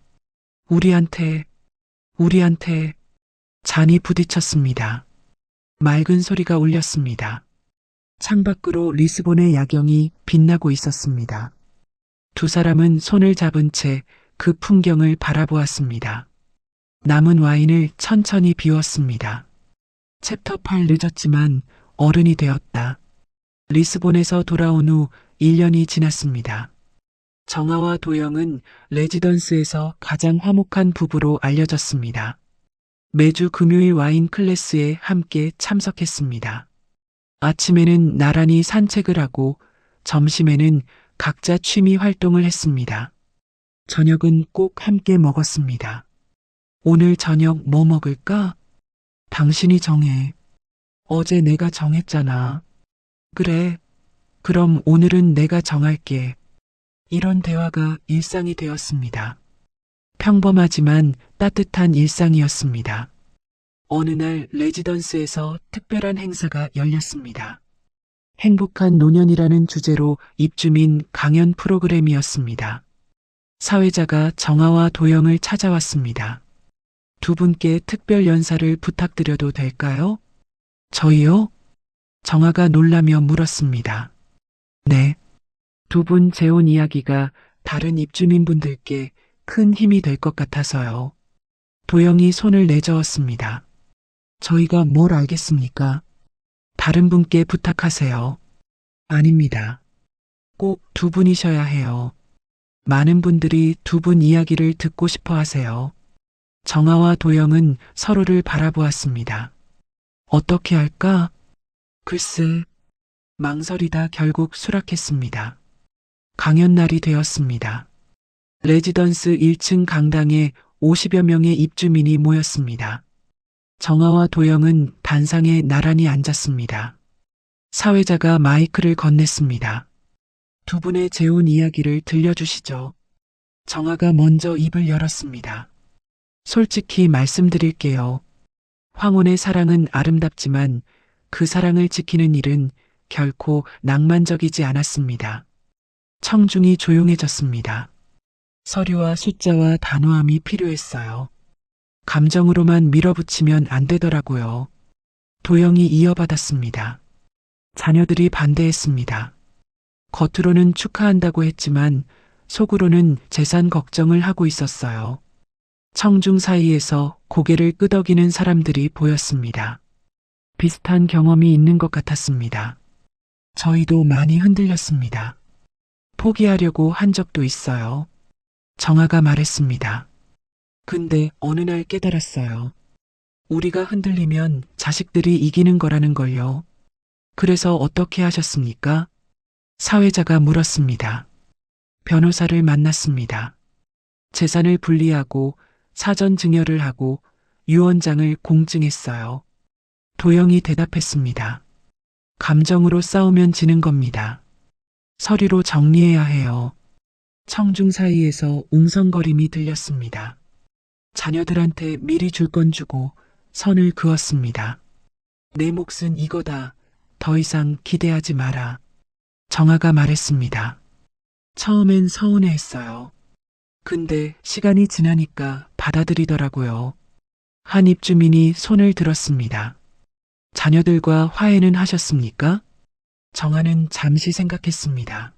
우리한테 잔이 부딪혔습니다. 맑은 소리가 울렸습니다. 창밖으로 리스본의 야경이 빛나고 있었습니다. 두 사람은 손을 잡은 채 그 풍경을 바라보았습니다. 남은 와인을 천천히 비웠습니다. 챕터 8 늦었지만 어른이 되었다. 리스본에서 돌아온 후 1년이 지났습니다. 정아와 도영은 레지던스에서 가장 화목한 부부로 알려졌습니다. 매주 금요일 와인 클래스에 함께 참석했습니다. 아침에는 나란히 산책을 하고 점심에는 각자 취미 활동을 했습니다. 저녁은 꼭 함께 먹었습니다. 오늘 저녁 뭐 먹을까? 당신이 정해. 어제 내가 정했잖아. 그래. 그럼 오늘은 내가 정할게. 이런 대화가 일상이 되었습니다. 평범하지만 따뜻한 일상이었습니다. 어느 날 레지던스에서 특별한 행사가 열렸습니다. 행복한 노년이라는 주제로 입주민 강연 프로그램이었습니다. 사회자가 정아와 도영을 찾아왔습니다. 두 분께 특별 연사를 부탁드려도 될까요? 저희요? 정아가 놀라며 물었습니다. 네. 두 분 재혼 이야기가 다른 입주민분들께 큰 힘이 될 것 같아서요. 도영이 손을 내저었습니다. 저희가 뭘 알겠습니까? 다른 분께 부탁하세요. 아닙니다. 꼭 두 분이셔야 해요. 많은 분들이 두 분 이야기를 듣고 싶어 하세요. 정아와 도영은 서로를 바라보았습니다. 어떻게 할까? 글쎄, 망설이다 결국 수락했습니다. 강연 날이 되었습니다. 레지던스 1층 강당에 50여 명의 입주민이 모였습니다. 정아와 도영은 단상에 나란히 앉았습니다. 사회자가 마이크를 건넸습니다. 두 분의 재혼 이야기를 들려주시죠. 정아가 먼저 입을 열었습니다. 솔직히 말씀드릴게요. 황혼의 사랑은 아름답지만 그 사랑을 지키는 일은 결코 낭만적이지 않았습니다. 청중이 조용해졌습니다. 서류와 숫자와 단호함이 필요했어요. 감정으로만 밀어붙이면 안 되더라고요. 도영이 이어받았습니다. 자녀들이 반대했습니다. 겉으로는 축하한다고 했지만 속으로는 재산 걱정을 하고 있었어요. 청중 사이에서 고개를 끄덕이는 사람들이 보였습니다. 비슷한 경험이 있는 것 같았습니다. 저희도 많이 흔들렸습니다. 포기하려고 한 적도 있어요. 정아가 말했습니다. 근데 어느 날 깨달았어요. 우리가 흔들리면 자식들이 이기는 거라는 걸요. 그래서 어떻게 하셨습니까? 사회자가 물었습니다. 변호사를 만났습니다. 재산을 분리하고 사전 증여를 하고 유언장을 공증했어요. 도영이 대답했습니다. 감정으로 싸우면 지는 겁니다. 서류로 정리해야 해요. 청중 사이에서 웅성거림이 들렸습니다. 자녀들한테 미리 줄 건 주고 선을 그었습니다. 내 몫은 이거다. 더 이상 기대하지 마라. 정아가 말했습니다. 처음엔 서운해했어요. 근데 시간이 지나니까 받아들이더라고요. 한 입주민이 손을 들었습니다. 자녀들과 화해는 하셨습니까? 정아는 잠시 생각했습니다.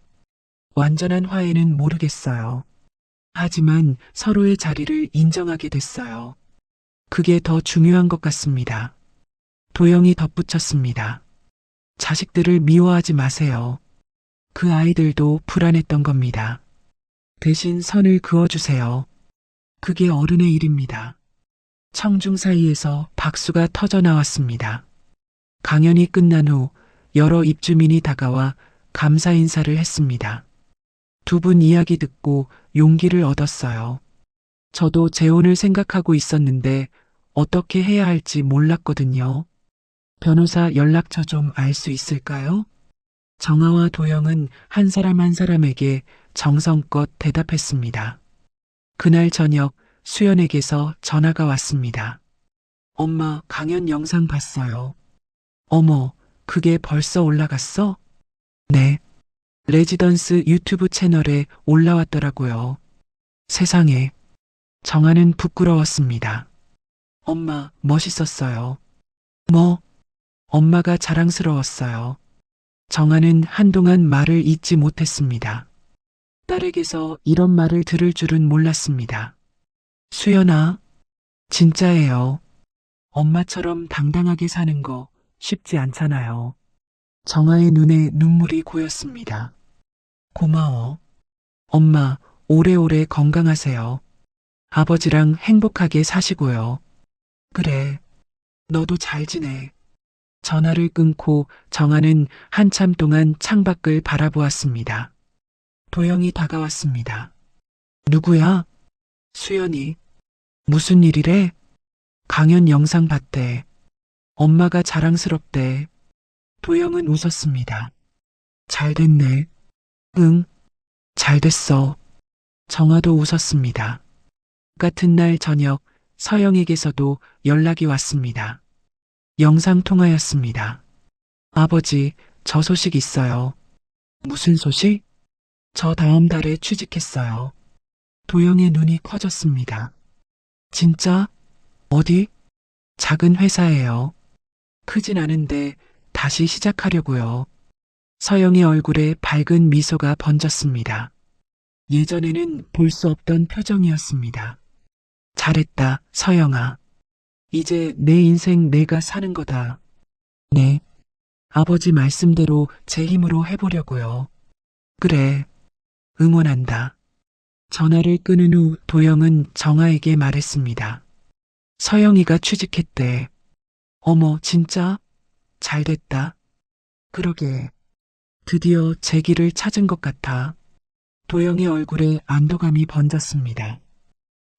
완전한 화해는 모르겠어요. 하지만 서로의 자리를 인정하게 됐어요. 그게 더 중요한 것 같습니다. 도영이 덧붙였습니다. 자식들을 미워하지 마세요. 그 아이들도 불안했던 겁니다. 대신 선을 그어주세요. 그게 어른의 일입니다. 청중 사이에서 박수가 터져 나왔습니다. 강연이 끝난 후 여러 입주민이 다가와 감사 인사를 했습니다. 두 분 이야기 듣고 용기를 얻었어요. 저도 재혼을 생각하고 있었는데 어떻게 해야 할지 몰랐거든요. 변호사 연락처 좀 알 수 있을까요? 정아와 도영은 한 사람 한 사람에게 정성껏 대답했습니다. 그날 저녁 수연에게서 전화가 왔습니다. 엄마, 강연 영상 봤어요. 어머, 그게 벌써 올라갔어? 네. 레지던스 유튜브 채널에 올라왔더라고요. 세상에. 정아는 부끄러웠습니다. 엄마, 멋있었어요. 뭐? 엄마가 자랑스러웠어요. 정아는 한동안 말을 잇지 못했습니다. 딸에게서 이런 말을 들을 줄은 몰랐습니다. 수연아, 진짜예요. 엄마처럼 당당하게 사는 거 쉽지 않잖아요. 정아의 눈에 눈물이 고였습니다. 고마워. 엄마, 오래오래 건강하세요. 아버지랑 행복하게 사시고요. 그래, 너도 잘 지내. 전화를 끊고 정아는 한참 동안 창밖을 바라보았습니다. 도영이 다가왔습니다. 누구야? 수연이. 무슨 일이래? 강연 영상 봤대. 엄마가 자랑스럽대. 도영은 웃었습니다. 잘 됐네. 응, 잘 됐어. 정아도 웃었습니다. 같은 날 저녁 서영에게서도 연락이 왔습니다. 영상 통화였습니다. 아버지, 저 소식 있어요. 무슨 소식? 저 다음 달에 취직했어요. 도영의 눈이 커졌습니다. 진짜? 어디? 작은 회사예요. 크진 않은데 다시 시작하려고요. 서영의 얼굴에 밝은 미소가 번졌습니다. 예전에는 볼 수 없던 표정이었습니다. 잘했다, 서영아. 이제 내 인생 내가 사는 거다. 네. 아버지 말씀대로 제 힘으로 해보려고요. 그래. 응원한다. 전화를 끊은 후 도영은 정아에게 말했습니다. 서영이가 취직했대. 어머, 진짜? 잘 됐다. 그러게. 드디어 제 길을 찾은 것 같아. 도영의 얼굴에 안도감이 번졌습니다.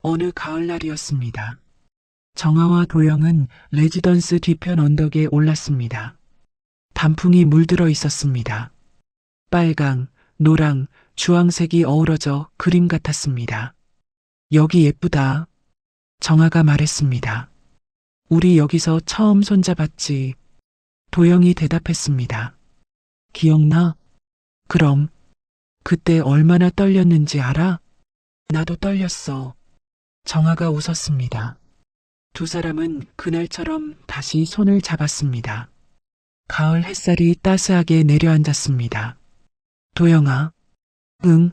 어느 가을날이었습니다. 정아와 도영은 레지던스 뒤편 언덕에 올랐습니다. 단풍이 물들어 있었습니다. 빨강, 노랑, 주황색이 어우러져 그림 같았습니다. 여기 예쁘다. 정아가 말했습니다. 우리 여기서 처음 손잡았지. 도영이 대답했습니다. 기억나? 그럼. 그때 얼마나 떨렸는지 알아? 나도 떨렸어. 정아가 웃었습니다. 두 사람은 그날처럼 다시 손을 잡았습니다. 가을 햇살이 따스하게 내려앉았습니다. 도영아, 응,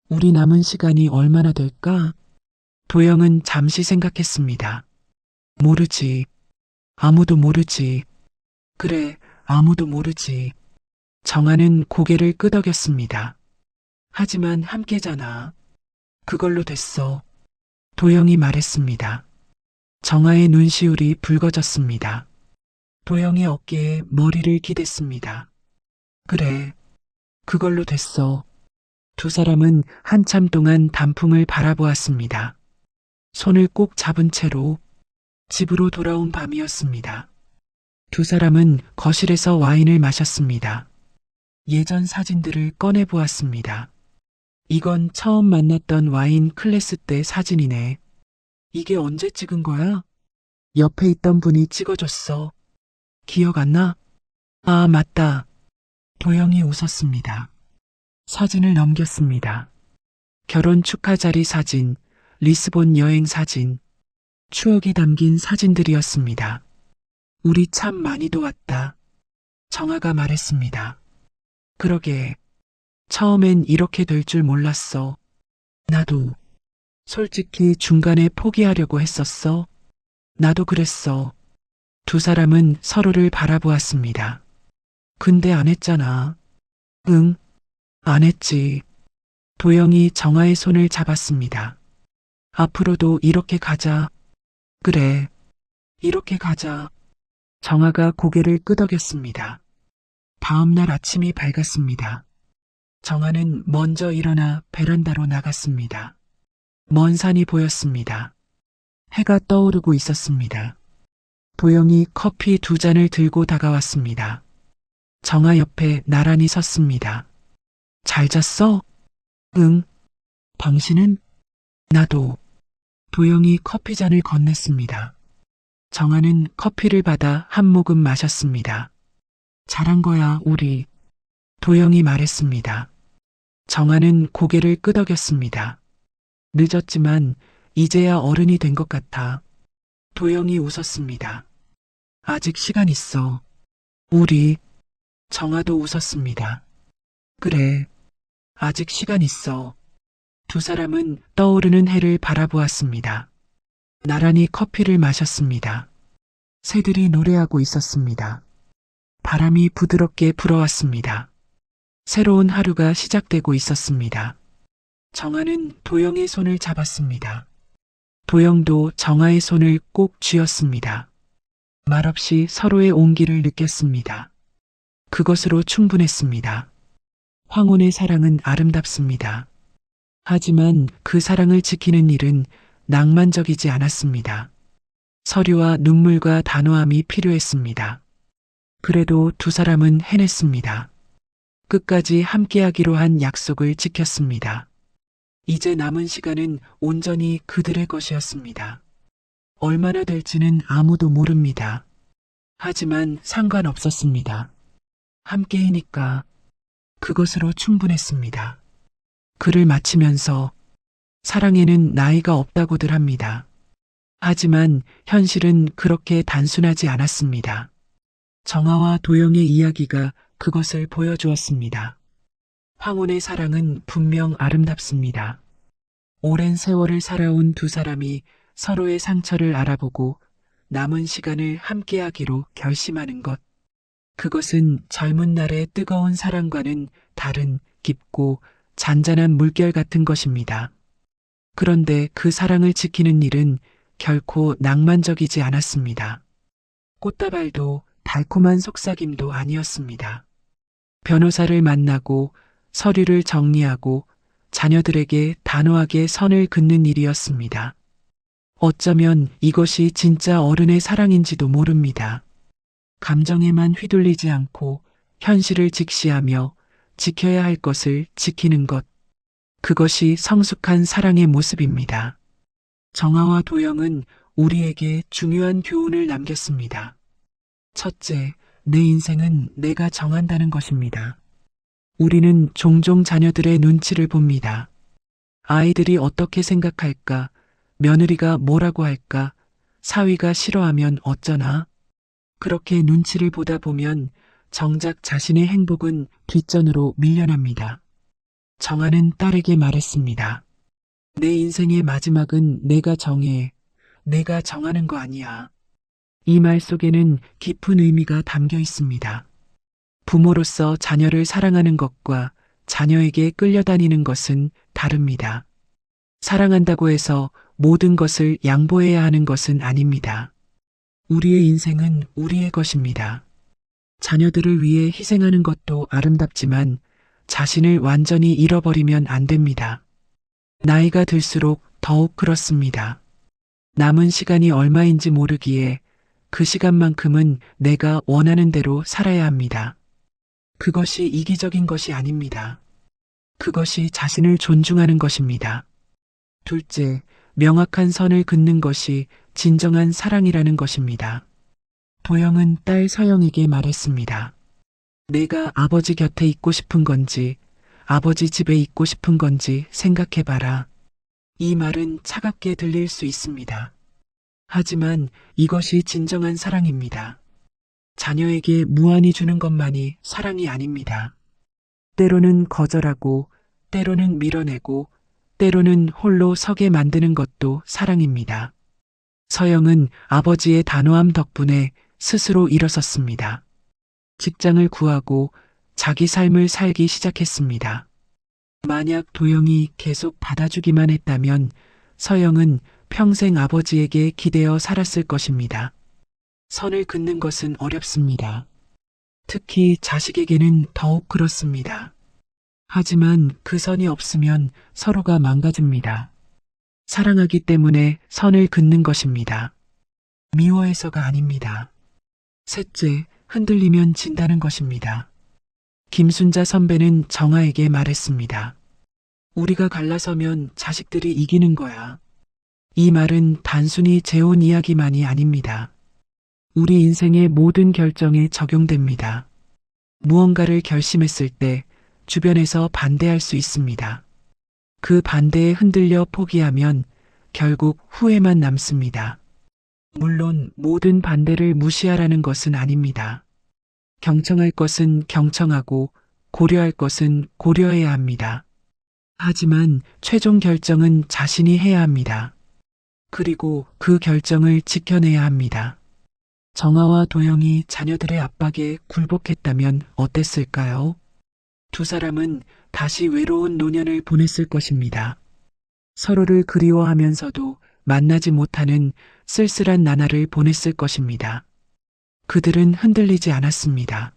우리 남은 시간이 얼마나 될까? 도영은 잠시 생각했습니다. 모르지. 아무도 모르지. 그래, 아무도 모르지. 정아는 고개를 끄덕였습니다. 하지만 함께잖아. 그걸로 됐어. 도영이 말했습니다. 정아의 눈시울이 붉어졌습니다. 도영의 어깨에 머리를 기댔습니다. 그래, 그걸로 됐어. 두 사람은 한참 동안 단풍을 바라보았습니다. 손을 꼭 잡은 채로 집으로 돌아온 밤이었습니다. 두 사람은 거실에서 와인을 마셨습니다. 예전 사진들을 꺼내보았습니다. 이건 처음 만났던 와인 클래스 때 사진이네. 이게 언제 찍은 거야? 옆에 있던 분이 찍어줬어. 기억 안 나? 아, 맞다. 도영이 웃었습니다. 사진을 넘겼습니다. 결혼 축하 자리 사진, 리스본 여행 사진, 추억이 담긴 사진들이었습니다. 우리 참 많이 도왔다. 정아가 말했습니다. 그러게. 처음엔 이렇게 될 줄 몰랐어. 나도. 솔직히 중간에 포기하려고 했었어. 나도 그랬어. 두 사람은 서로를 바라보았습니다. 근데 안 했잖아. 응, 안 했지. 도영이 정아의 손을 잡았습니다. 앞으로도 이렇게 가자. 그래, 이렇게 가자. 정아가 고개를 끄덕였습니다. 다음 날 아침이 밝았습니다. 정아는 먼저 일어나 베란다로 나갔습니다. 먼 산이 보였습니다. 해가 떠오르고 있었습니다. 도영이 커피 2잔을 들고 다가왔습니다. 정아 옆에 나란히 섰습니다. 잘 잤어? 응. 당신은? 나도. 도영이 커피잔을 건넸습니다. 정아는 커피를 받아 한 모금 마셨습니다. 잘한 거야, 우리. 도영이 말했습니다. 정아는 고개를 끄덕였습니다. 늦었지만 이제야 어른이 된 것 같아. 도영이 웃었습니다. 아직 시간 있어. 우리. 정아도 웃었습니다. 그래. 아직 시간 있어. 두 사람은 떠오르는 해를 바라보았습니다. 나란히 커피를 마셨습니다. 새들이 노래하고 있었습니다. 바람이 부드럽게 불어왔습니다. 새로운 하루가 시작되고 있었습니다. 정아는 도영의 손을 잡았습니다. 도영도 정아의 손을 꼭 쥐었습니다. 말없이 서로의 온기를 느꼈습니다. 그것으로 충분했습니다. 황혼의 사랑은 아름답습니다. 하지만 그 사랑을 지키는 일은 낭만적이지 않았습니다. 서류와 눈물과 단호함이 필요했습니다. 그래도 두 사람은 해냈습니다. 끝까지 함께하기로 한 약속을 지켰습니다. 이제 남은 시간은 온전히 그들의 것이었습니다. 얼마나 될지는 아무도 모릅니다. 하지만 상관없었습니다. 함께이니까 그것으로 충분했습니다. 글을 마치면서 사랑에는 나이가 없다고들 합니다. 하지만 현실은 그렇게 단순하지 않았습니다. 정아와 도영의 이야기가 그것을 보여주었습니다. 황혼의 사랑은 분명 아름답습니다. 오랜 세월을 살아온 두 사람이 서로의 상처를 알아보고 남은 시간을 함께하기로 결심하는 것. 그것은 젊은 날의 뜨거운 사랑과는 다른 깊고 잔잔한 물결 같은 것입니다. 그런데 그 사랑을 지키는 일은 결코 낭만적이지 않았습니다. 꽃다발도 달콤한 속삭임도 아니었습니다. 변호사를 만나고 서류를 정리하고 자녀들에게 단호하게 선을 긋는 일이었습니다. 어쩌면 이것이 진짜 어른의 사랑인지도 모릅니다. 감정에만 휘둘리지 않고 현실을 직시하며 지켜야 할 것을 지키는 것. 그것이 성숙한 사랑의 모습입니다. 정아와 도영은 우리에게 중요한 교훈을 남겼습니다. 첫째, 내 인생은 내가 정한다는 것입니다. 우리는 종종 자녀들의 눈치를 봅니다. 아이들이 어떻게 생각할까? 며느리가 뭐라고 할까? 사위가 싫어하면 어쩌나? 그렇게 눈치를 보다 보면 정작 자신의 행복은 뒷전으로 밀려납니다. 정아는 딸에게 말했습니다. 내 인생의 마지막은 내가 정해. 내가 정하는 거 아니야. 이 말 속에는 깊은 의미가 담겨 있습니다. 부모로서 자녀를 사랑하는 것과 자녀에게 끌려다니는 것은 다릅니다. 사랑한다고 해서 모든 것을 양보해야 하는 것은 아닙니다. 우리의 인생은 우리의 것입니다. 자녀들을 위해 희생하는 것도 아름답지만 자신을 완전히 잃어버리면 안 됩니다. 나이가 들수록 더욱 그렇습니다. 남은 시간이 얼마인지 모르기에 그 시간만큼은 내가 원하는 대로 살아야 합니다. 그것이 이기적인 것이 아닙니다. 그것이 자신을 존중하는 것입니다. 둘째, 명확한 선을 긋는 것이 진정한 사랑이라는 것입니다. 도영은 딸 서영에게 말했습니다. 내가 아버지 곁에 있고 싶은 건지, 아버지 집에 있고 싶은 건지 생각해봐라. 이 말은 차갑게 들릴 수 있습니다. 하지만 이것이 진정한 사랑입니다. 자녀에게 무한히 주는 것만이 사랑이 아닙니다. 때로는 거절하고, 때로는 밀어내고, 때로는 홀로 서게 만드는 것도 사랑입니다. 서영은 아버지의 단호함 덕분에 스스로 일어섰습니다. 직장을 구하고 자기 삶을 살기 시작했습니다. 만약 도영이 계속 받아주기만 했다면 서영은 평생 아버지에게 기대어 살았을 것입니다. 선을 긋는 것은 어렵습니다. 특히 자식에게는 더욱 그렇습니다. 하지만 그 선이 없으면 서로가 망가집니다. 사랑하기 때문에 선을 긋는 것입니다. 미워해서가 아닙니다. 셋째, 흔들리면 진다는 것입니다. 김순자 선배는 정아에게 말했습니다. 우리가 갈라서면 자식들이 이기는 거야. 이 말은 단순히 재혼 이야기만이 아닙니다. 우리 인생의 모든 결정에 적용됩니다. 무언가를 결심했을 때 주변에서 반대할 수 있습니다. 그 반대에 흔들려 포기하면 결국 후회만 남습니다. 물론 모든 반대를 무시하라는 것은 아닙니다. 경청할 것은 경청하고 고려할 것은 고려해야 합니다. 하지만 최종 결정은 자신이 해야 합니다. 그리고 그 결정을 지켜내야 합니다. 정아와 도영이 자녀들의 압박에 굴복했다면 어땠을까요? 두 사람은 다시 외로운 노년을 보냈을 것입니다. 서로를 그리워하면서도 만나지 못하는 쓸쓸한 나날을 보냈을 것입니다. 그들은 흔들리지 않았습니다.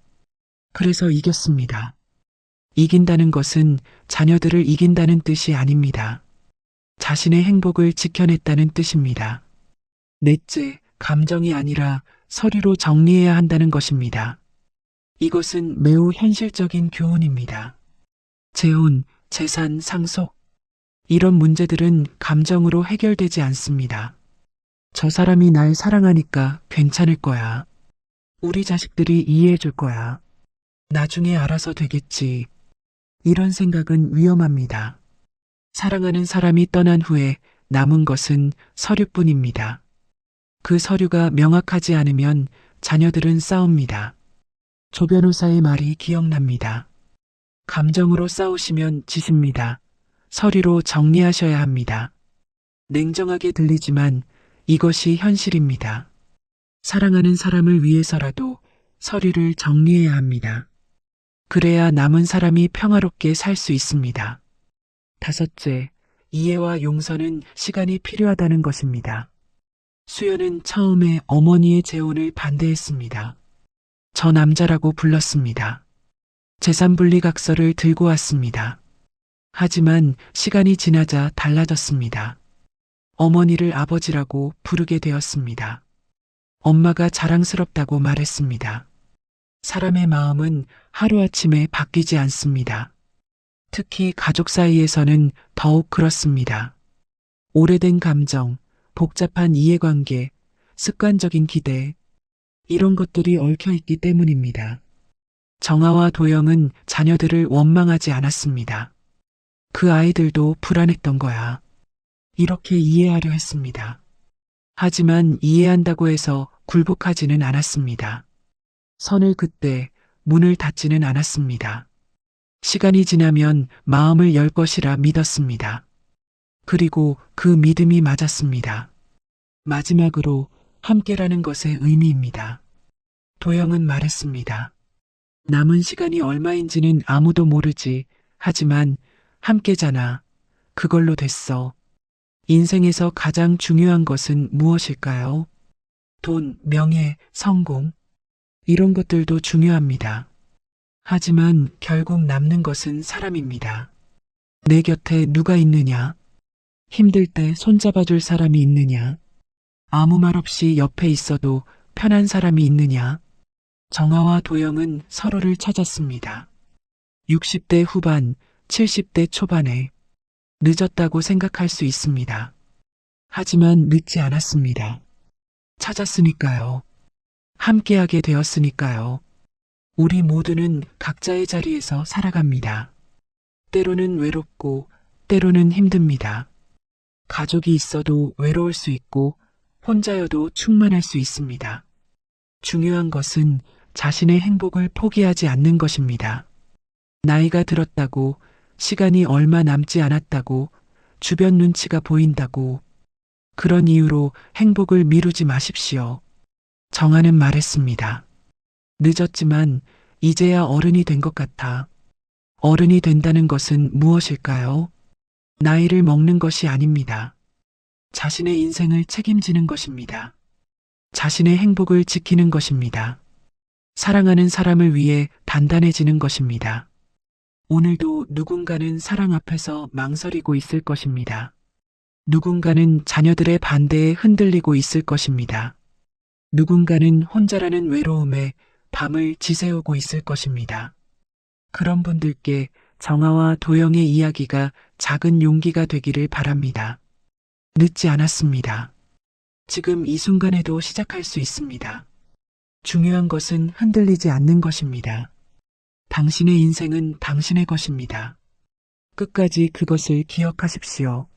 그래서 이겼습니다. 이긴다는 것은 자녀들을 이긴다는 뜻이 아닙니다. 자신의 행복을 지켜냈다는 뜻입니다. 넷째, 감정이 아니라 서류로 정리해야 한다는 것입니다. 이것은 매우 현실적인 교훈입니다. 재혼, 재산, 상속, 이런 문제들은 감정으로 해결되지 않습니다. 저 사람이 날 사랑하니까 괜찮을 거야. 우리 자식들이 이해해 줄 거야. 나중에 알아서 되겠지. 이런 생각은 위험합니다. 사랑하는 사람이 떠난 후에 남은 것은 서류뿐입니다. 그 서류가 명확하지 않으면 자녀들은 싸웁니다. 조 변호사의 말이 기억납니다. 감정으로 싸우시면 지십니다. 서류로 정리하셔야 합니다. 냉정하게 들리지만 이것이 현실입니다. 사랑하는 사람을 위해서라도 서류를 정리해야 합니다. 그래야 남은 사람이 평화롭게 살 수 있습니다. 다섯째, 이해와 용서는 시간이 필요하다는 것입니다. 수연은 처음에 어머니의 재혼을 반대했습니다. 저 남자라고 불렀습니다. 재산분리각서를 들고 왔습니다. 하지만 시간이 지나자 달라졌습니다. 어머니를 아버지라고 부르게 되었습니다. 엄마가 자랑스럽다고 말했습니다. 사람의 마음은 하루아침에 바뀌지 않습니다. 특히 가족 사이에서는 더욱 그렇습니다. 오래된 감정, 복잡한 이해관계, 습관적인 기대, 이런 것들이 얽혀있기 때문입니다. 정아와 도영은 자녀들을 원망하지 않았습니다. 그 아이들도 불안했던 거야. 이렇게 이해하려 했습니다. 하지만 이해한다고 해서 굴복하지는 않았습니다. 선을 긋되 문을 닫지는 않았습니다. 시간이 지나면 마음을 열 것이라 믿었습니다. 그리고 그 믿음이 맞았습니다. 마지막으로 함께라는 것의 의미입니다. 도영은 말했습니다. 남은 시간이 얼마인지는 아무도 모르지. 하지만 함께잖아. 그걸로 됐어. 인생에서 가장 중요한 것은 무엇일까요? 돈, 명예, 성공. 이런 것들도 중요합니다. 하지만 결국 남는 것은 사람입니다. 내 곁에 누가 있느냐? 힘들 때 손잡아줄 사람이 있느냐? 아무 말 없이 옆에 있어도 편한 사람이 있느냐? 정아와 도영은 서로를 찾았습니다. 60대 후반, 70대 초반에 늦었다고 생각할 수 있습니다. 하지만 늦지 않았습니다. 찾았으니까요. 함께하게 되었으니까요. 우리 모두는 각자의 자리에서 살아갑니다. 때로는 외롭고, 때로는 힘듭니다. 가족이 있어도 외로울 수 있고, 혼자여도 충만할 수 있습니다. 중요한 것은 자신의 행복을 포기하지 않는 것입니다. 나이가 들었다고, 시간이 얼마 남지 않았다고, 주변 눈치가 보인다고, 그런 이유로 행복을 미루지 마십시오. 정아는 말했습니다. 늦었지만 이제야 어른이 된 것 같아. 어른이 된다는 것은 무엇일까요? 나이를 먹는 것이 아닙니다. 자신의 인생을 책임지는 것입니다. 자신의 행복을 지키는 것입니다. 사랑하는 사람을 위해 단단해지는 것입니다. 오늘도 누군가는 사랑 앞에서 망설이고 있을 것입니다. 누군가는 자녀들의 반대에 흔들리고 있을 것입니다. 누군가는 혼자라는 외로움에 밤을 지새우고 있을 것입니다. 그런 분들께 정아와 도영의 이야기가 작은 용기가 되기를 바랍니다. 늦지 않았습니다. 지금 이 순간에도 시작할 수 있습니다. 중요한 것은 흔들리지 않는 것입니다. 당신의 인생은 당신의 것입니다. 끝까지 그것을 기억하십시오.